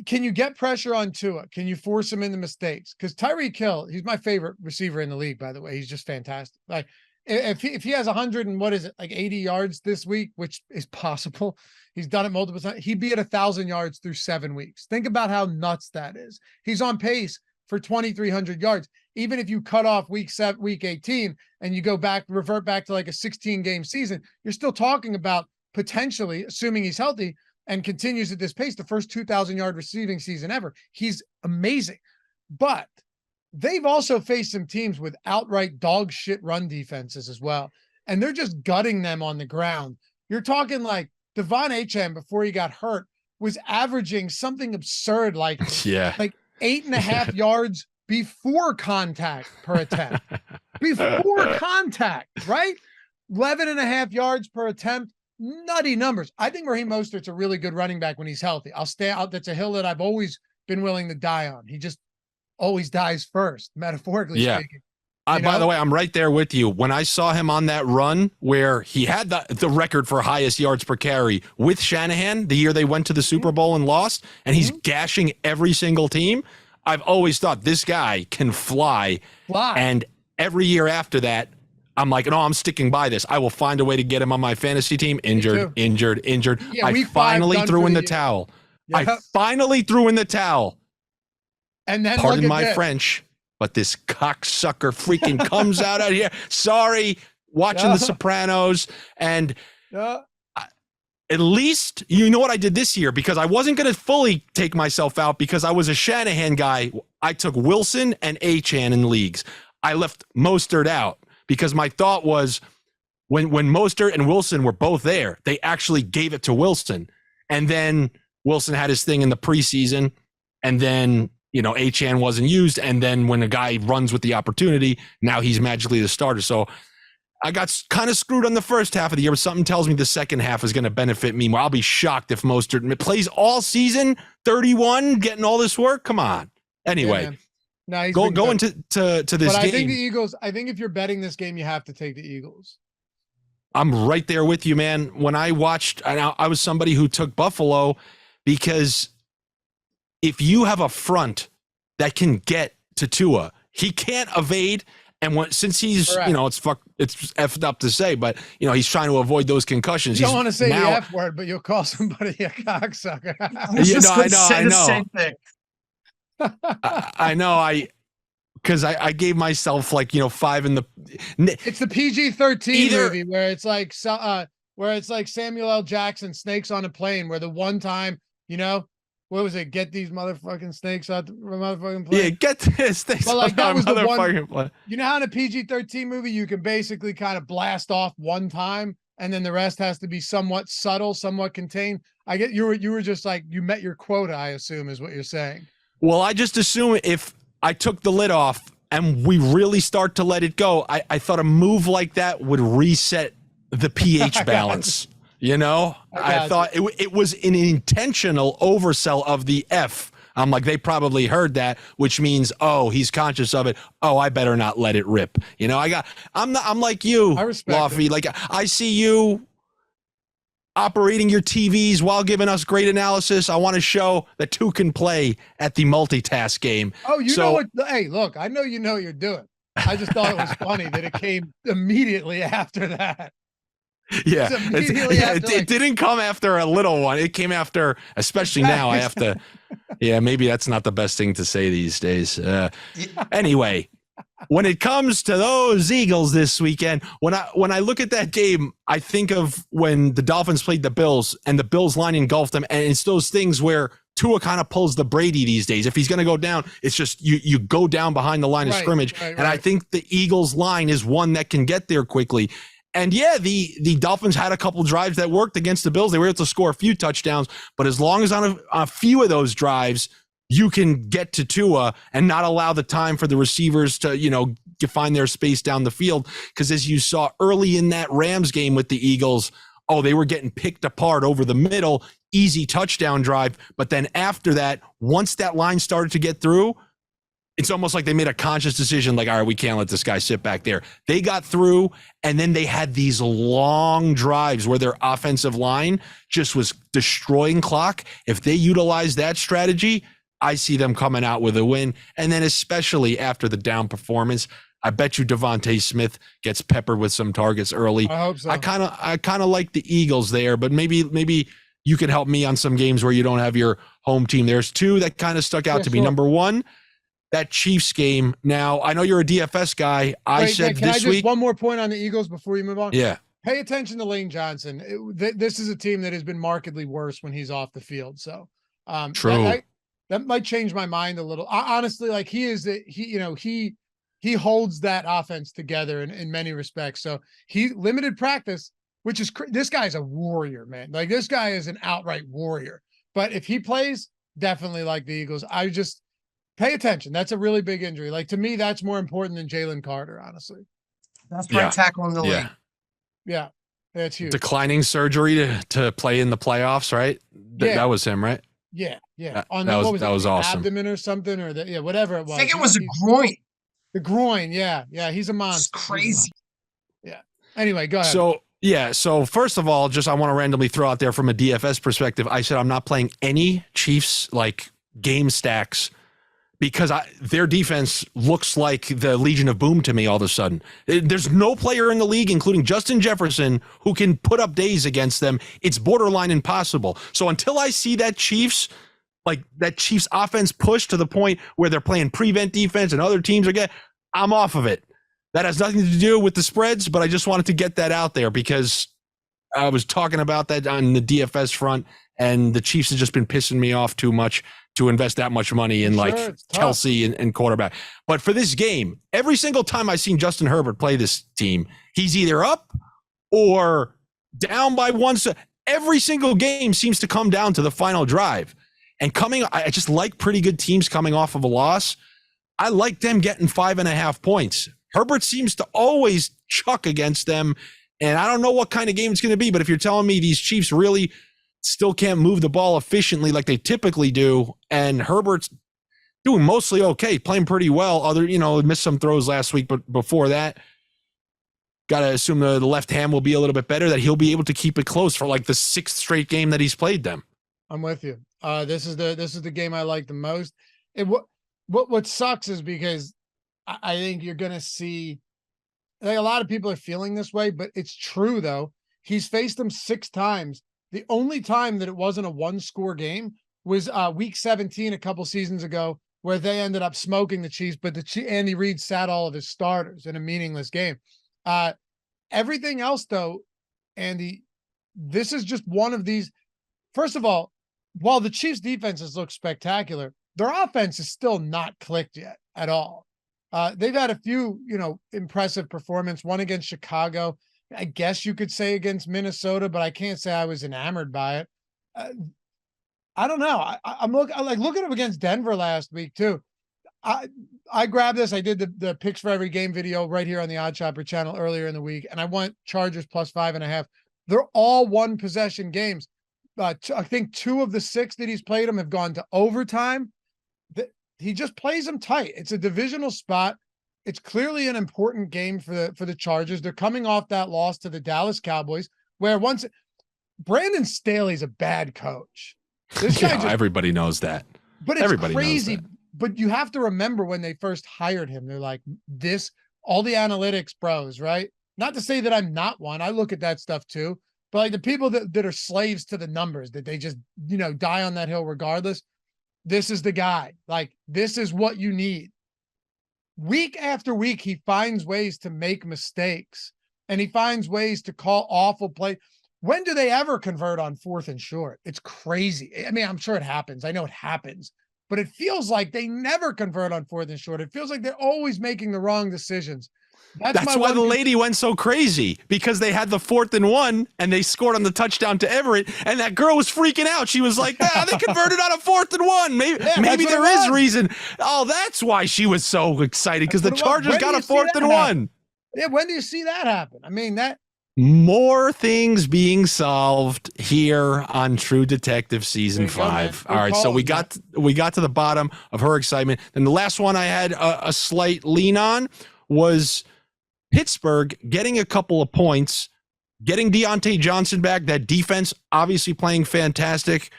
can you get pressure on Tua? Can you force him into mistakes? Because Tyreek Hill, he's my favorite receiver in the league, by the way. He's just fantastic. Like, if he has 100 and what is it, like 80 yards this week, which is possible, he's done it multiple times. He'd be at 1,000 yards through 7 weeks. Think about how nuts that is. He's on pace for 2,300 yards. Even if you cut off week 18 and you revert back to like a 16 game season, you're still talking about potentially, assuming he's healthy and continues at this pace, the first 2,000 yard receiving season ever. He's amazing. But they've also faced some teams with outright dog shit run defenses as well. And they're just gutting them on the ground. You're talking like Devon Achane, before he got hurt, was averaging something absurd like 8.5 yards before contact per attempt. Before contact, right? 11.5 yards per attempt. Nutty numbers. I think Raheem Mostert's a really good running back when he's healthy. I'll stay out. That's a hill that I've always been willing to die on. He just always dies first, metaphorically speaking. By the way, I'm right there with you. When I saw him on that run where he had the record for highest yards per carry with Shanahan the year they went to the Super Bowl and lost, and he's gashing every single team, I've always thought this guy can fly. And every year after that, I'm like, no, I'm sticking by this. I will find a way to get him on my fantasy team. Injured. Yeah, I finally threw in the towel. I finally threw in the towel. And then, pardon my French, but this cocksucker freaking comes out here. Sorry, watching The Sopranos. And at least, you know what I did this year? Because I wasn't going to fully take myself out because I was a Shanahan guy. I took Wilson and Achane in leagues. I left Mostert out because my thought was when Mostert and Wilson were both there, they actually gave it to Wilson. And then Wilson had his thing in the preseason. And then, you know, Achane wasn't used. And then when a guy runs with the opportunity, now he's magically the starter. So I got kind of screwed on the first half of the year, but something tells me the second half is going to benefit me more. I'll be shocked if Mostert plays all season, 31, getting all this work. Come on. Anyway, going to this game. I think the Eagles, I think if you're betting this game, you have to take the Eagles. I'm right there with you, man. When I watched, I was somebody who took Buffalo because if you have a front that can get to Tua, he can't evade. And since he's, correct, you know, it's effed up to say, but, you know, he's trying to avoid those concussions. You don't want to say the F word, but you'll call somebody a cocksucker. I know. The same thing. I know. Because I gave myself 5 in the. It's the PG-13 movie where it's like Samuel L. Jackson, Snakes on a Plane, where the one time, you know, what was it? Get these motherfucking snakes out the motherfucking plane. Yeah, get this snakes out that was the motherfucking plane. You know how in a PG-13 movie you can basically kind of blast off one time and then the rest has to be somewhat subtle, somewhat contained. I get you were just like, you met your quota, I assume is what you're saying. Well, I just assume if I took the lid off and we really start to let it go, I thought a move like that would reset the pH balance. You know, I thought it was an intentional oversell of the F. I'm like, they probably heard that, which means, oh, he's conscious of it. Oh, I better not let it rip. You know, I'm like you, I respect Laffy. Like I see you operating your TVs while giving us great analysis. I want to show that two can play at the multitask game. Oh, you know what? Hey, look, I know you know what you're doing. I just thought it was funny that it came immediately after that. Yeah, it didn't come after a little one. It came after, especially now. I have to. Yeah, maybe that's not the best thing to say these days. Anyway, when it comes to those Eagles this weekend, when I look at that game, I think of when the Dolphins played the Bills and the Bills line engulfed them, and it's those things where Tua kind of pulls the Brady these days. If he's going to go down, it's just you go down behind the line of scrimmage, and I think the Eagles line is one that can get there quickly. And yeah, the Dolphins had a couple drives that worked against the Bills. They were able to score a few touchdowns, but as long as on a few of those drives, you can get to Tua and not allow the time for the receivers to, find their space down the field. Because as you saw early in that Rams game with the Eagles, they were getting picked apart over the middle, easy touchdown drive. But then after that, once that line started to get through, it's almost like they made a conscious decision, like, all right, we can't let this guy sit back there. They got through, and then they had these long drives where their offensive line just was destroying clock. If they utilize that strategy, I see them coming out with a win. And then especially after the down performance, I bet you Devontae Smith gets peppered with some targets early. I hope so. I kind of like the Eagles there, but maybe you could help me on some games where you don't have your home team. There's two that kind of stuck out to me. Number one, that Chiefs game. Now, I know you're a DFS guy. One more point on the Eagles before you move on? Yeah. Pay attention to Lane Johnson. This is a team that has been markedly worse when he's off the field. So true. That might change my mind a little. Honestly, like he holds that offense together in many respects. So he limited practice, which is this guy's a warrior, man. Like this guy is an outright warrior. But if he plays, definitely like the Eagles. I just pay attention. That's a really big injury. Like to me, that's more important than Jalen Carter, honestly. That's right tackle in the league. Yeah, that's huge. Declining surgery to play in the playoffs, right? That was him, right? Yeah. That was awesome. Abdomen or something, or whatever it was. I think it was a groin. The groin, yeah, he's a monster. It's crazy. Yeah. Anyway, go ahead. So first of all, I want to randomly throw out there from a DFS perspective. I said I'm not playing any Chiefs like game stacks because their defense looks like the Legion of Boom to me all of a sudden. There's no player in the league, including Justin Jefferson, who can put up days against them. It's borderline impossible. So until I see that Chiefs offense push to the point where they're playing prevent defense and other teams I'm off of it. That has nothing to do with the spreads, but I just wanted to get that out there because I was talking about that on the DFS front, and the Chiefs have just been pissing me off too much to invest that much money in Kelsey and quarterback. But for this game, every single time I've seen Justin Herbert play this team, he's either up or down by one. So every single game seems to come down to the final drive. And I just like pretty good teams coming off of a loss. I like them getting 5.5 points. Herbert seems to always chuck against them. And I don't know what kind of game it's going to be, but if you're telling me these Chiefs really still can't move the ball efficiently like they typically do, and Herbert's doing mostly okay, playing pretty well. Missed some throws last week, but before that, got to assume the left hand will be a little bit better, that he'll be able to keep it close for like the 6th straight game that he's played them. I'm with you. This is the game I like the most. What sucks is because I think you're going to see, like, a lot of people are feeling this way, but it's true though. He's faced them 6 times. The only time that it wasn't a 1-score game was week 17 a couple seasons ago, where they ended up smoking the Chiefs, but Andy Reid sat all of his starters in a meaningless game. Everything else though, Andy, this is just one of these. First of all, while the Chiefs defenses look spectacular, their offense is still not clicked yet at all. They've had a few, impressive performance, one against Chicago, I guess you could say against Minnesota, but I can't say I was enamored by it. I don't know. I'm looking up against Denver last week too. I grabbed this. I did the picks for every game video right here on the Odd Shopper channel earlier in the week, and I went Chargers plus 5.5. They're all 1 possession games. I think 2 of the 6 that he's played them have gone to overtime. He just plays them tight. It's a divisional spot. It's clearly an important game for the Chargers. They're coming off that loss to the Dallas Cowboys, where Brandon Staley's a bad coach. This guy everybody knows that. But it's crazy. But you have to remember when they first hired him, they're like, all the analytics bros, right? Not to say that I'm not one. I look at that stuff too. But like the people that are slaves to the numbers, that they just, die on that hill regardless. This is the guy. Like, this is what you need. Week after week, he finds ways to make mistakes, and he finds ways to call awful play. When do they ever convert on 4th and short? It's crazy. I mean, I'm sure it happens. I know it happens, but it feels like they never convert on 4th and short. It feels like they're always making the wrong decisions. That's why the lady went so crazy, because they had the 4th and 1 and they scored on the touchdown to Everett, and that girl was freaking out. She was like, they converted on a 4th and 1. Maybe there is reason. Oh, that's why she was so excited, because the Chargers got a 4th and 1. Yeah, when do you see that happen? I mean, more things being solved here on True Detective season 5. All right, so we got to the bottom of her excitement. And the last one I had a slight lean on was Pittsburgh getting a couple of points, getting Deontay Johnson back. That defense obviously playing fantastic.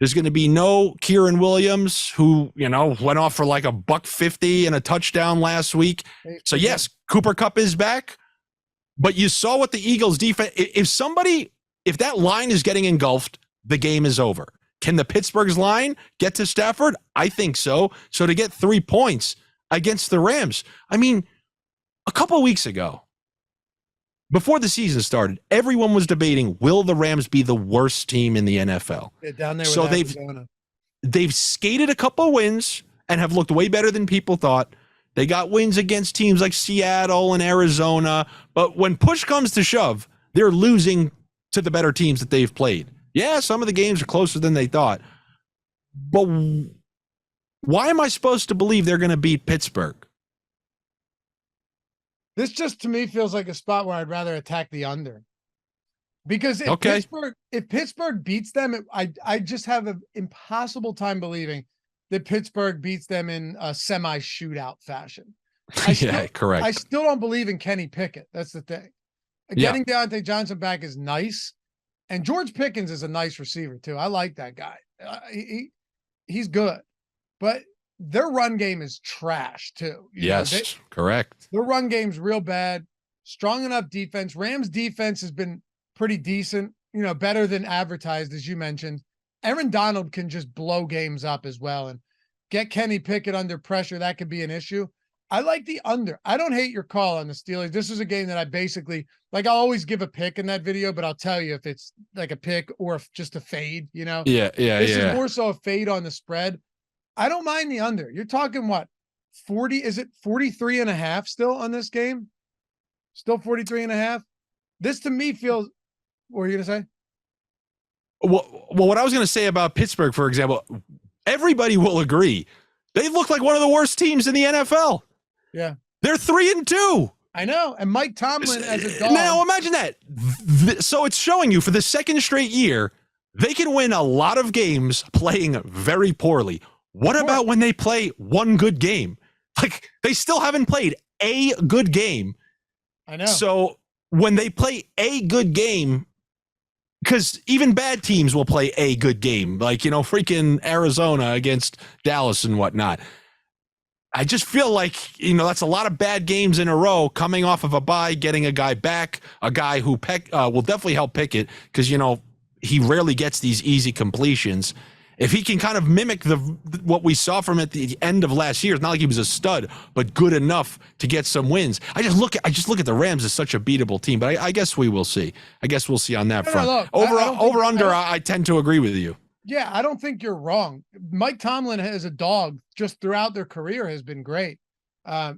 There's going to be no Kieran Williams, who, went off for like $150 and a touchdown last week. So yes, Cooper Kupp is back. But you saw what the Eagles defense, if that line is getting engulfed, the game is over. Can the Pittsburgh's line get to Stafford? I think so. So to get 3 points against the Rams, I mean, a couple of weeks ago, before the season started, everyone was debating, will the Rams be the worst team in the NFL? Yeah, down there with so Arizona. They've skated a couple of wins and have looked way better than people thought. They got wins against teams like Seattle and Arizona, but when push comes to shove, they're losing to the better teams that they've played. Yeah, some of the games are closer than they thought. But why am I supposed to believe they're going to beat Pittsburgh? This just, to me, feels like a spot where I'd rather attack the under. Because if Pittsburgh beats them, I just have an impossible time believing that Pittsburgh beats them in a semi-shootout fashion. Correct. I still don't believe in Kenny Pickett. That's the thing. Getting Deontay Johnson back is nice. And George Pickens is a nice receiver, too. I like that guy. He's good. But their run game is trash, too. Correct. Their run game's real bad. Strong enough defense. Rams defense has been pretty decent, better than advertised, as you mentioned. Aaron Donald can just blow games up as well and get Kenny Pickett under pressure. That could be an issue. I like the under. I don't hate your call on the Steelers. This is a game that I basically, I'll always give a pick in that video, but I'll tell you if it's like a pick or if just a fade, Yeah. This is more so a fade on the spread. I don't mind the under. You're talking what? 40, is it 43 and a half still on this game? Still 43 and a half? This to me feels, what were you going to say? Well, what I was going to say about Pittsburgh, for example, everybody will agree. They look like one of the worst teams in the NFL. Yeah. They're 3-2. I know. And Mike Tomlin as a dog. Now imagine that. So it's showing you for the second straight year, they can win a lot of games playing very poorly. What about when they play one good game? Like, they still haven't played a good game. I know. So when they play a good game, because even bad teams will play a good game, like, freaking Arizona against Dallas and whatnot. I just feel like, that's a lot of bad games in a row coming off of a bye, getting a guy back, a guy who will definitely help Pickett because, he rarely gets these easy completions. If he can kind of mimic what we saw from at the end of last year, it's not like he was a stud, but good enough to get some wins. I just look at the Rams as such a beatable team, but I guess we will see. I guess we'll see on that front. Look, I tend to agree with you. Yeah, I don't think you're wrong. Mike Tomlin as a dog just throughout their career has been great. Or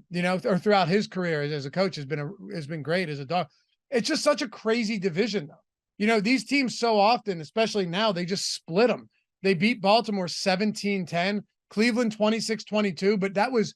throughout his career as a coach has been great as a dog. It's just such a crazy division though. These teams so often, especially now, they just split them. They beat Baltimore 17-10, Cleveland 26-22, but that was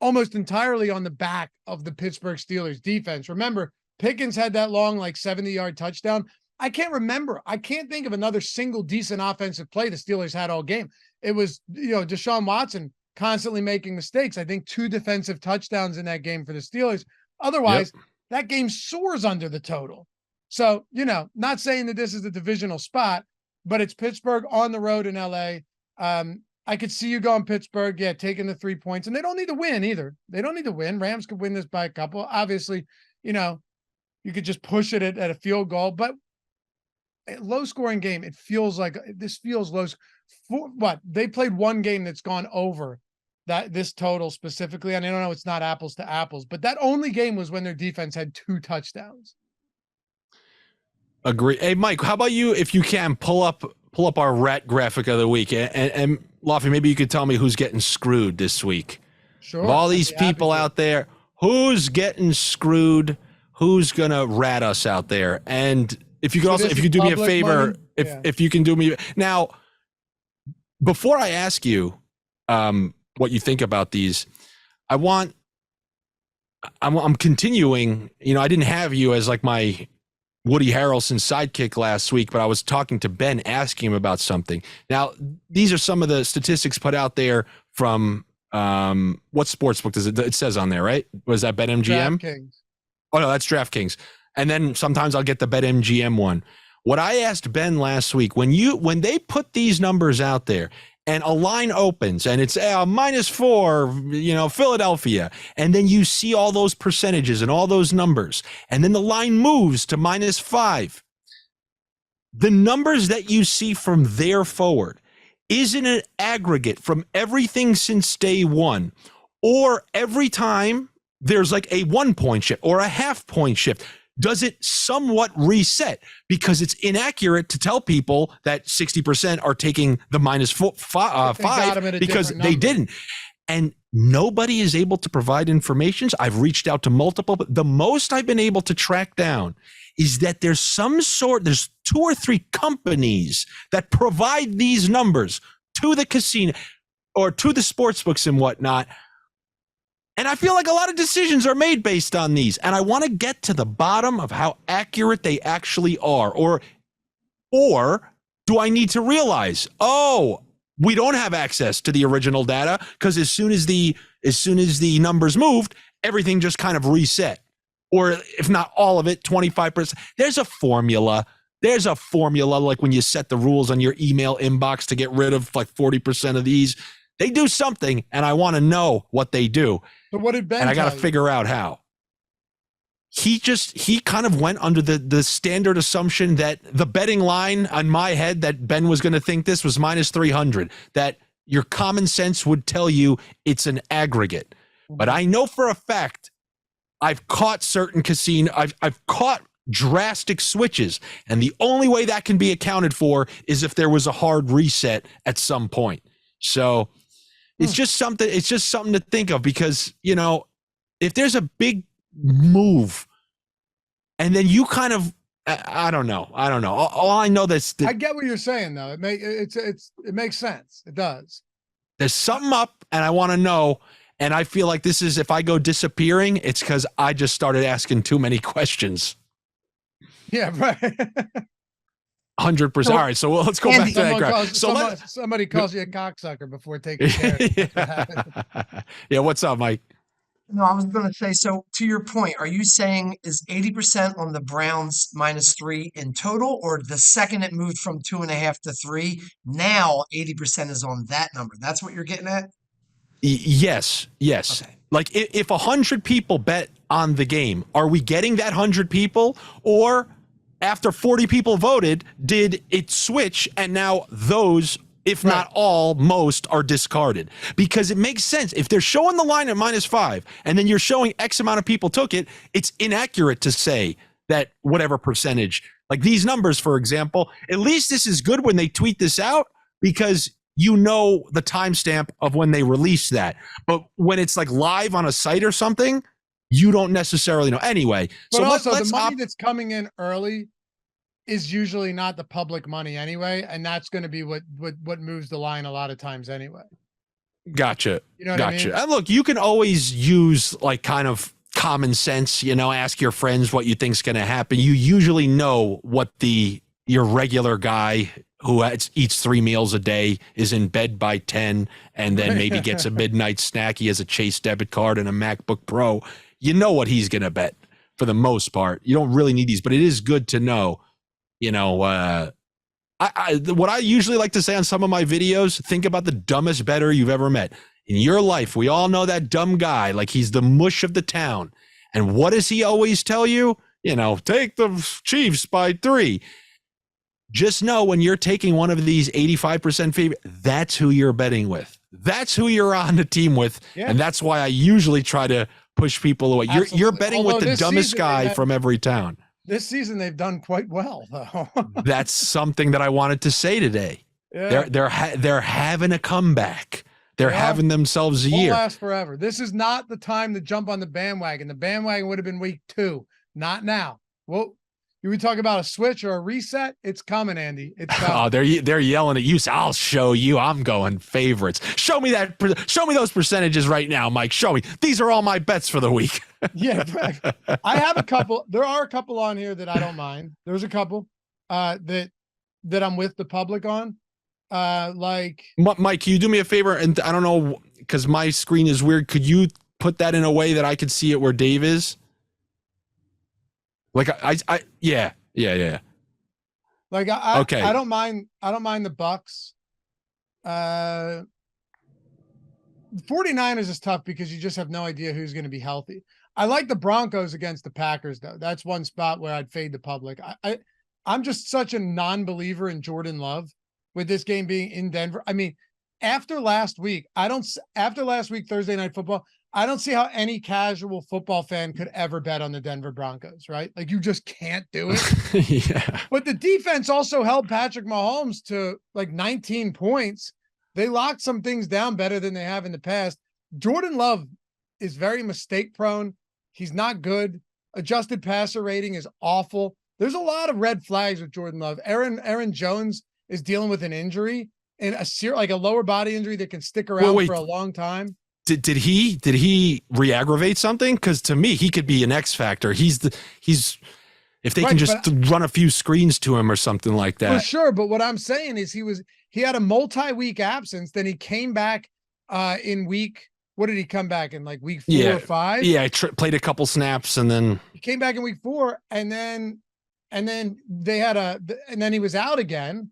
almost entirely on the back of the Pittsburgh Steelers defense. Remember, Pickens had that long, 70-yard touchdown. I can't think of another single decent offensive play the Steelers had all game. It was, Deshaun Watson constantly making mistakes. I think 2 defensive touchdowns in that game for the Steelers. Otherwise, that game soars under the total. So, not saying that this is the divisional spot, but it's Pittsburgh on the road in LA. I could see you going Pittsburgh, taking the 3 points, and they don't need to win either. They don't need to win. Rams could win this by a couple. Obviously, you could just push it at a field goal, but a low scoring game. It feels like this feels low. What they played one game that's gone over this total specifically. And I don't know, it's not apples to apples, but that only game was when their defense had 2 touchdowns. Agree. Hey, Mike, how about you? If you can pull up our rat graphic of the week, and Laffy, maybe you could tell me who's getting screwed this week. Sure. Of all these people out there, who's getting screwed? Who's gonna rat us out there? And if you could if you could do me a favor, if you can do me now, before I ask you what you think about these, I'm continuing. I didn't have you as like my Woody Harrelson sidekick last week, but I was talking to Ben, asking him about something. Now, these are some of the statistics put out there from what sportsbook does it says on there, right? Was that BetMGM? DraftKings. Oh no, that's DraftKings. And then sometimes I'll get the BetMGM one. What I asked Ben last week, when they put these numbers out there and a line opens and it's -4, Philadelphia, and then you see all those percentages and all those numbers, and then the line moves to -5, the numbers that you see from there forward isn't an aggregate from everything since day one, or every time there's like a 1 point shift or a half point shift. Does it somewhat reset? Because it's inaccurate to tell people that 60% are taking the -5 because they didn't. And nobody is able to provide information. I've reached out to multiple, but the most I've been able to track down is that there's 2 or 3 companies that provide these numbers to the casino or to the sports books and whatnot. And I feel like a lot of decisions are made based on these. And I want to get to the bottom of how accurate they actually are. Or do I need to realize, we don't have access to the original data because as soon as the numbers moved, everything just kind of reset. Or if not all of it, 25%. There's a formula. Like when you set the rules on your email inbox to get rid of like 40% of these. They do something, and I want to know what they do. But what did Ben and I got to figure out how. He kind of went under the standard assumption that the betting line on my head that Ben was going to think this was -300, that your common sense would tell you it's an aggregate. But I know for a fact I've caught certain I've caught drastic switches, and the only way that can be accounted for is if there was a hard reset at some point. So it's just something to think of, because if there's a big move and then you kind of I don't know. All I know I get what you're saying though. It makes sense. It does. There's something up, and I want to know. And I feel like this is, if I go disappearing, it's because I just started asking too many questions. Yeah, right. 100%. All right, so let's go back to that graph. Somebody calls you a cocksucker before taking care of it. Yeah, what's up, Mike? No, I was going to say, so to your point, are you saying is 80% on the Browns -3 in total, or the second it moved from 2.5 to 3, now 80% is on that number? That's what you're getting at? Yes. Okay. Like if 100 people bet on the game, are we getting that 100 people, or after 40 people voted, did it switch and now those, if not all, most are discarded? Because it makes sense. If they're showing the line at -5 and then you're showing X amount of people took it, it's inaccurate to say that whatever percentage, like these numbers, for example, at least this is good when they tweet this out, because the timestamp of when they release that. But when it's like live on a site or something, you don't necessarily know. Anyway, but so also the money that's coming in early is usually not the public money anyway, and that's going to be what moves the line a lot of times anyway. Gotcha. You know what I mean? And look, you can always use like kind of common sense, ask your friends what you think's going to happen. You usually know what your regular guy who eats 3 meals a day is in bed by 10 and then maybe gets a midnight snack. He has a Chase debit card and a MacBook Pro. You know what he's going to bet. for the most part. You don't really need these, but it is good to know, what I usually like to say on some of my videos, think about the dumbest bettor you've ever met. In your life, we all know that dumb guy, like he's the mush of the town. And what does he always tell you? Take the Chiefs by 3. Just know when you're taking one of these 85% favorite, that's who you're betting with. That's who you're on the team with. Yeah. And that's why I usually try to push people away. You're betting with the dumbest guy from every town. This season, they've done quite well, though. That's something that I wanted to say today. Yeah. They're having a comeback. They're having themselves a year. Won't last forever. This is not the time to jump on the bandwagon. The bandwagon would have been week 2. Not now. Well, we talk about a switch or a reset. It's coming, Andy. It's coming. Oh, they're yelling at you. So I'll show you. I'm going favorites. Show me those percentages right now, Mike. Show me. These are all my bets for the week. Yeah, I have a couple. There are a couple on here that I don't mind. There's a couple that I'm with the public on. Like Mike, can you do me a favor? And I don't know, because my screen is weird. Could you put that in a way that I could see it where Dave is? Like yeah. Like okay. I don't mind the Bucks. 49ers is tough because you just have no idea who's going to be healthy. I like the Broncos against the Packers, though. That's one spot where I'd fade the public. I'm just such a non-believer in Jordan Love with this game being in Denver. I mean, after last week, Thursday Night Football, I don't see how any casual football fan could ever bet on the Denver Broncos, right? Like, you just can't do it. Yeah. But the defense also held Patrick Mahomes to like 19 points. They locked some things down better than they have in the past. Jordan Love is very mistake prone. He's not good. Adjusted passer rating is awful. There's a lot of red flags with Jordan Love. Aaron Jones is dealing with an injury and a lower body injury that can stick around for a long time. Did he re-aggravate something? Because to me, he could be an X factor. He's if they can just run a few screens to him or something like that. For sure. But what I'm saying is he had a multi-week absence. Then he came back in week. What did he come back in, like week 4 or 5? Yeah, played a couple snaps and then he came back in week 4, and then they had and then he was out again,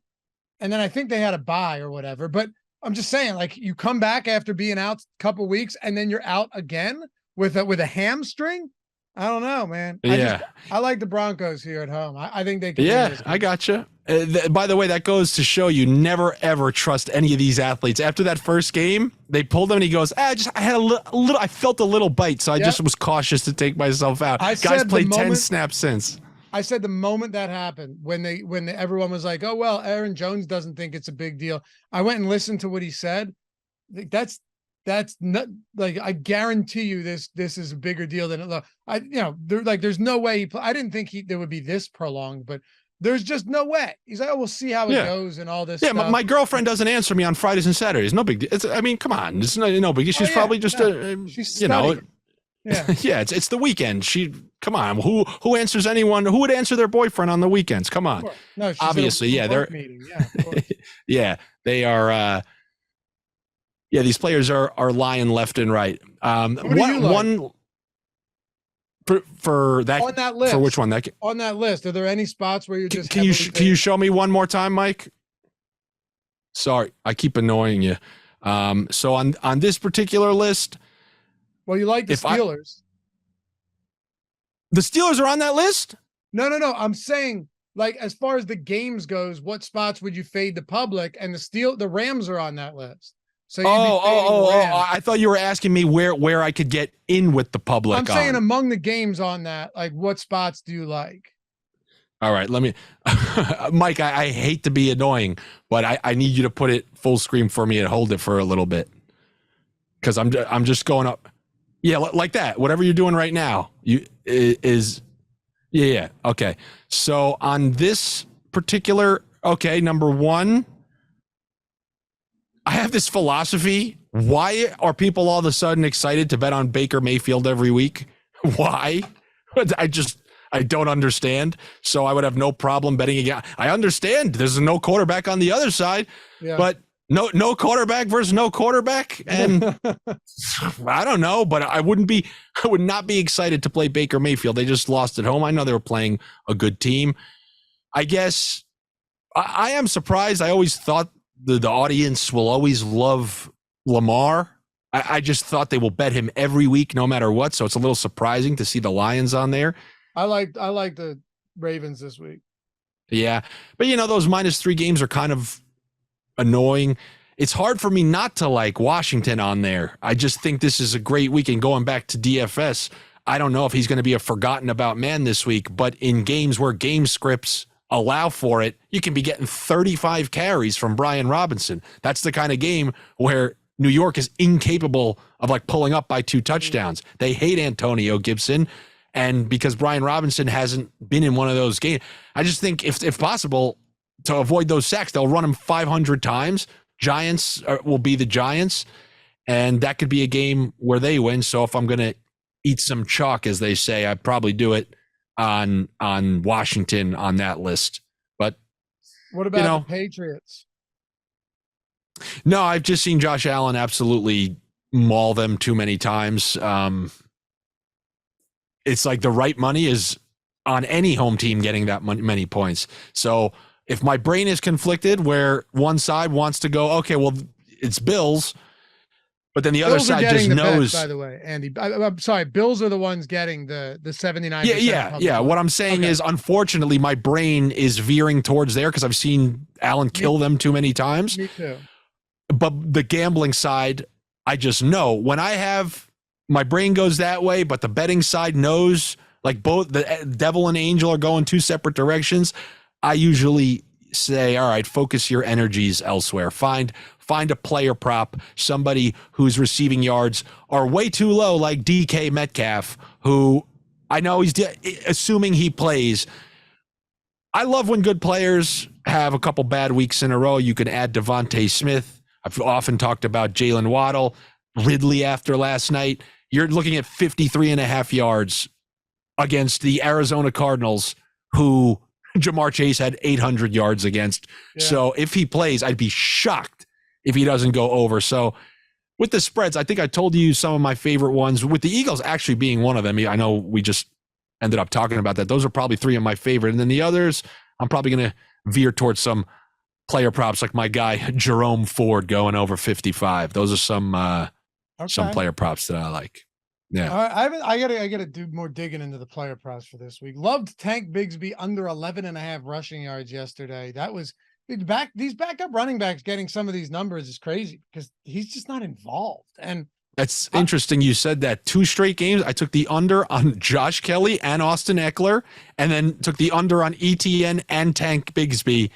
and then I think they had a bye or whatever. But I'm just saying, like, you come back after being out a couple weeks and then you're out again with a hamstring. I don't know, man. I like the Broncos here at home. I think they can. Yeah, I gotcha. By the way, that goes to show you never ever trust any of these athletes. After that first game, they pulled him and he goes, I had a little, I felt a little bite, so I just was cautious to take myself out. Guys played 10 snaps since. I said the moment that happened, when everyone was like, "Oh well, Aaron Jones doesn't think it's a big deal," I went and listened to what he said. That's not, like, I guarantee you this is a bigger deal than it looks. There's no way I didn't think there would be this prolonged, but there's just no way. He's like, "Oh, we'll see how it goes," and all this. Yeah, stuff. My girlfriend doesn't answer me on Fridays and Saturdays. No big deal. Come on, it's no big deal. She's probably just she's yeah, it's the weekend. Come on, who answers anyone? Who would answer their boyfriend on the weekends? Come on. No, obviously, they're meeting. Yeah, of course. Yeah, they are. These players are lying left and right. One for that on that list. For which one? On that list, are there any spots where you're just can you show me one more time, Mike? Sorry, I keep annoying you. So on this particular list. Well, you like the Steelers. The Steelers are on that list? No. I'm saying, like, as far as the games goes, what spots would you fade the public? And the Rams are on that list. So I thought you were asking me where I could get in with the public. I'm saying among the games on that, like, what spots do you like? All right, let me, Mike. I hate to be annoying, but I need you to put it full screen for me and hold it for a little bit, because I'm just going up. Yeah, like that. Whatever you're doing right now, yeah. Okay. So on this particular, number 1, I have this philosophy. Why are people all of a sudden excited to bet on Baker Mayfield every week? Why? I don't understand. So I would have no problem betting again. I understand there's no quarterback on the other side, but No quarterback versus no quarterback, and I don't know, but I would not be excited to play Baker Mayfield. They just lost at home. I know they were playing a good team. I guess I am surprised. I always thought the audience will always love Lamar. I just thought they will bet him every week, no matter what. So it's a little surprising to see the Lions on there. I like the Ravens this week. Yeah, but those -3 games are kind of annoying. It's hard for me not to like Washington on there. I just think this is a great week. And going back to DFS, I don't know if he's going to be a forgotten about man this week, but in games where game scripts allow for it, you can be getting 35 carries from Brian Robinson. That's the kind of game where New York is incapable of like pulling up by 2 touchdowns. They hate Antonio Gibson. And because Brian Robinson hasn't been in one of those games, I just think if possible, to avoid those sacks, they'll run him 500 times. Giants will be the Giants, and that could be a game where they win. So if I'm going to eat some chalk, as they say, I'd probably do it on Washington on that list. But what about the Patriots? No, I've just seen Josh Allen absolutely maul them too many times. It's like the right money is on any home team getting that many points. So if my brain is conflicted where one side wants to go, okay, well, it's Bills, but then the other side just knows. By the way, Andy, I'm sorry, Bills are the ones getting the 79%. Yeah. What I'm saying is, unfortunately, my brain is veering towards there because I've seen Allen kill them too many times. Me too. But the gambling side, I just know when I have my brain goes that way, but the betting side knows like both the devil and angel are going 2 separate directions. I usually say, all right, focus your energies elsewhere. Find a player prop, somebody whose receiving yards are way too low, like DK Metcalf, who I know assuming he plays. I love when good players have a couple bad weeks in a row. You can add Devontae Smith. I've often talked about Jalen Waddle, Ridley after last night. You're looking at 53.5 yards against the Arizona Cardinals, who Jamar Chase had 800 yards against. Yeah. So if he plays, I'd be shocked if he doesn't go over. So with the spreads, I think I told you some of my favorite ones, with the Eagles actually being one of them. I know we just ended up talking about that. Those are probably 3 of my favorite. And then the others, I'm probably going to veer towards some player props like my guy, Jerome Ford, going over 55. Those are some player props that I like. Yeah. I gotta do more digging into the player props for this week. Loved Tank Bigsby under 11.5 rushing yards yesterday. That was these backup running backs getting some of these numbers is crazy because he's just not involved. And that's interesting. You said that 2 straight games. I took the under on Josh Kelly and Austin Eckler, and then took the under on ETN and Tank Bigsby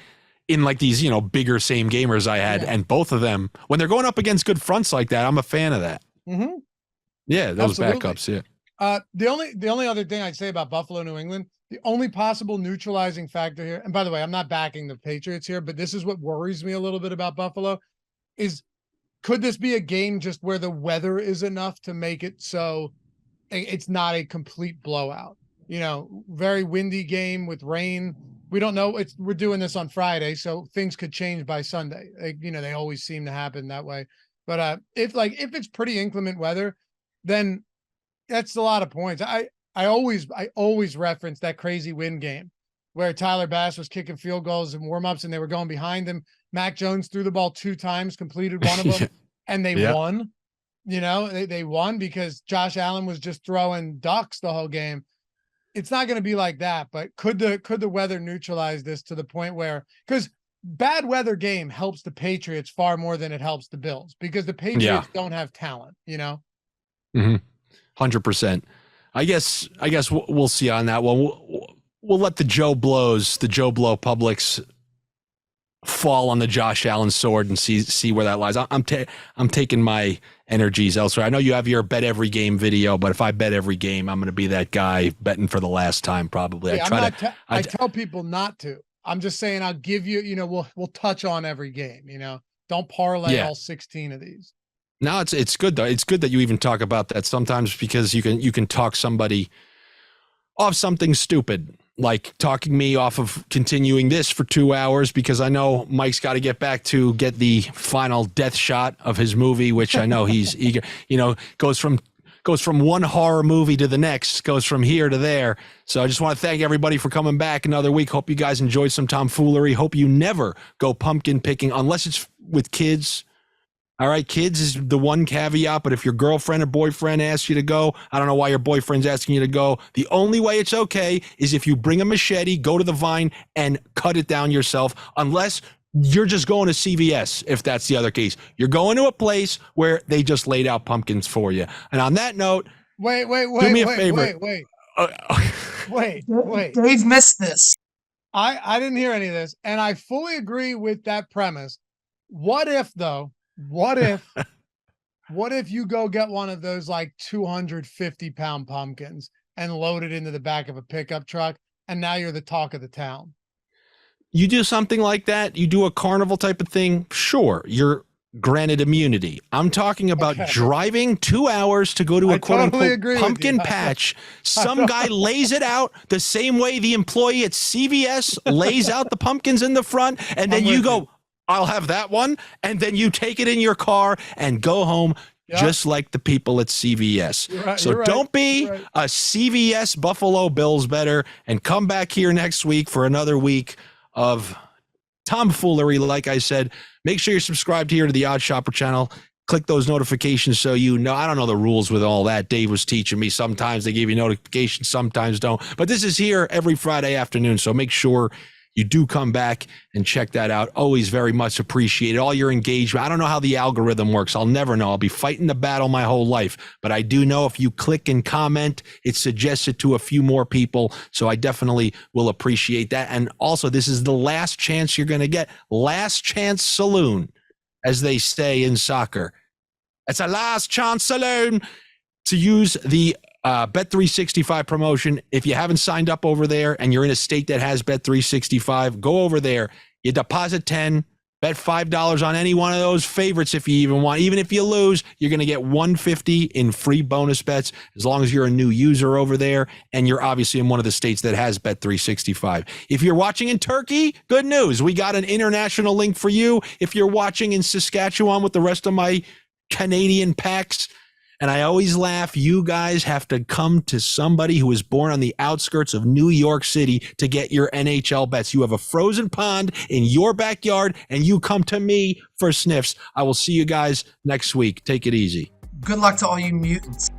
in like these, bigger same gamers I had. Yeah. And both of them, when they're going up against good fronts like that, I'm a fan of that. Mm-hmm. Yeah, those backups. Yeah. The only other thing I'd say about Buffalo, New England, the only possible neutralizing factor here, and by the way, I'm not backing the Patriots here, but this is what worries me a little bit about Buffalo, is could this be a game just where the weather is enough to make it so it's not a complete blowout? Very windy game with rain. We don't know. We're doing this on Friday, so things could change by Sunday. They always seem to happen that way. But if it's pretty inclement weather, then that's a lot of points. I always reference that crazy win game where Tyler Bass was kicking field goals and warm-ups and they were going behind him. Mac Jones threw the ball 2 times, completed one of them, and they won. They won because Josh Allen was just throwing ducks the whole game. It's not going to be like that, but could the weather neutralize this to the point where, because bad weather game helps the Patriots far more than it helps the Bills because the Patriots don't have talent, 100%. I guess we'll see on that one. We'll let the Joe Blow Publix fall on the Josh Allen sword and see where that lies. I'm taking my energies elsewhere. I know you have your bet every game video, but if I bet every game, I'm going to be that guy betting for the last time probably. I tell people not to. I'm just saying I'll give you, we'll touch on every game, Don't parlay all 16 of these. No, it's good though. It's good that you even talk about that sometimes because you can talk somebody off something stupid. like talking me off of continuing this for 2 hours because I know Mike's got to get back to get the final death shot of his movie, which I know he's eager, goes from one horror movie to the next, goes from here to there. So I just want to thank everybody for coming back another week. Hope you guys enjoyed some tomfoolery. Hope you never go pumpkin picking unless it's with kids. All right, kids is the one caveat, but if your girlfriend or boyfriend asks you to go, I don't know why your boyfriend's asking you to go. The only way it's okay is if you bring a machete, go to the vine, and cut it down yourself, unless you're just going to CVS, if that's the other case. You're going to a place where they just laid out pumpkins for you. And on that note, wait. Do me a favor. Wait. Dave missed this. I didn't hear any of this, and I fully agree with that premise. What if, though? What if you go get one of those like 250-pound pumpkins and load it into the back of a pickup truck, and now you're the talk of the town? You do something like that, you do a carnival type of thing, sure, you're granted immunity. I'm talking about driving 2 hours to go to a quote-unquote pumpkin patch. Some guy lays it out the same way the employee at CVS lays out the pumpkins in the front, and then you go, I'll have that one, and then you take it in your car and go home just like the people at CVS. So don't be a CVS Buffalo Bills better, and come back here next week for another week of tomfoolery. Like I said, make sure you're subscribed here to the Odd Shopper channel. Click those notifications so you know. I don't know the rules with all that. Dave was teaching me. Sometimes they give you notifications, sometimes don't. But this is here every Friday afternoon, so make sure you do come back and check that out. Always very much appreciated. All your engagement. I don't know how the algorithm works. I'll never know. I'll be fighting the battle my whole life. But I do know if you click and comment, it suggests it to a few more people. So I definitely will appreciate that. And also, this is the last chance you're going to get. Last chance saloon, as they say in soccer. It's a last chance saloon to use the Bet365 promotion. If you haven't signed up over there and you're in a state that has Bet365, go over there. You deposit 10, bet $5 on any one of those favorites if you even want. Even if you lose, you're going to get $150 in free bonus bets as long as you're a new user over there and you're obviously in one of the states that has Bet365. If you're watching in Turkey, good news. We got an international link for you. If you're watching in Saskatchewan with the rest of my Canadian packs, and I always laugh, you guys have to come to somebody who was born on the outskirts of New York City to get your NHL bets. You have a frozen pond in your backyard, and you come to me for sniffs. I will see you guys next week. Take it easy. Good luck to all you mutants.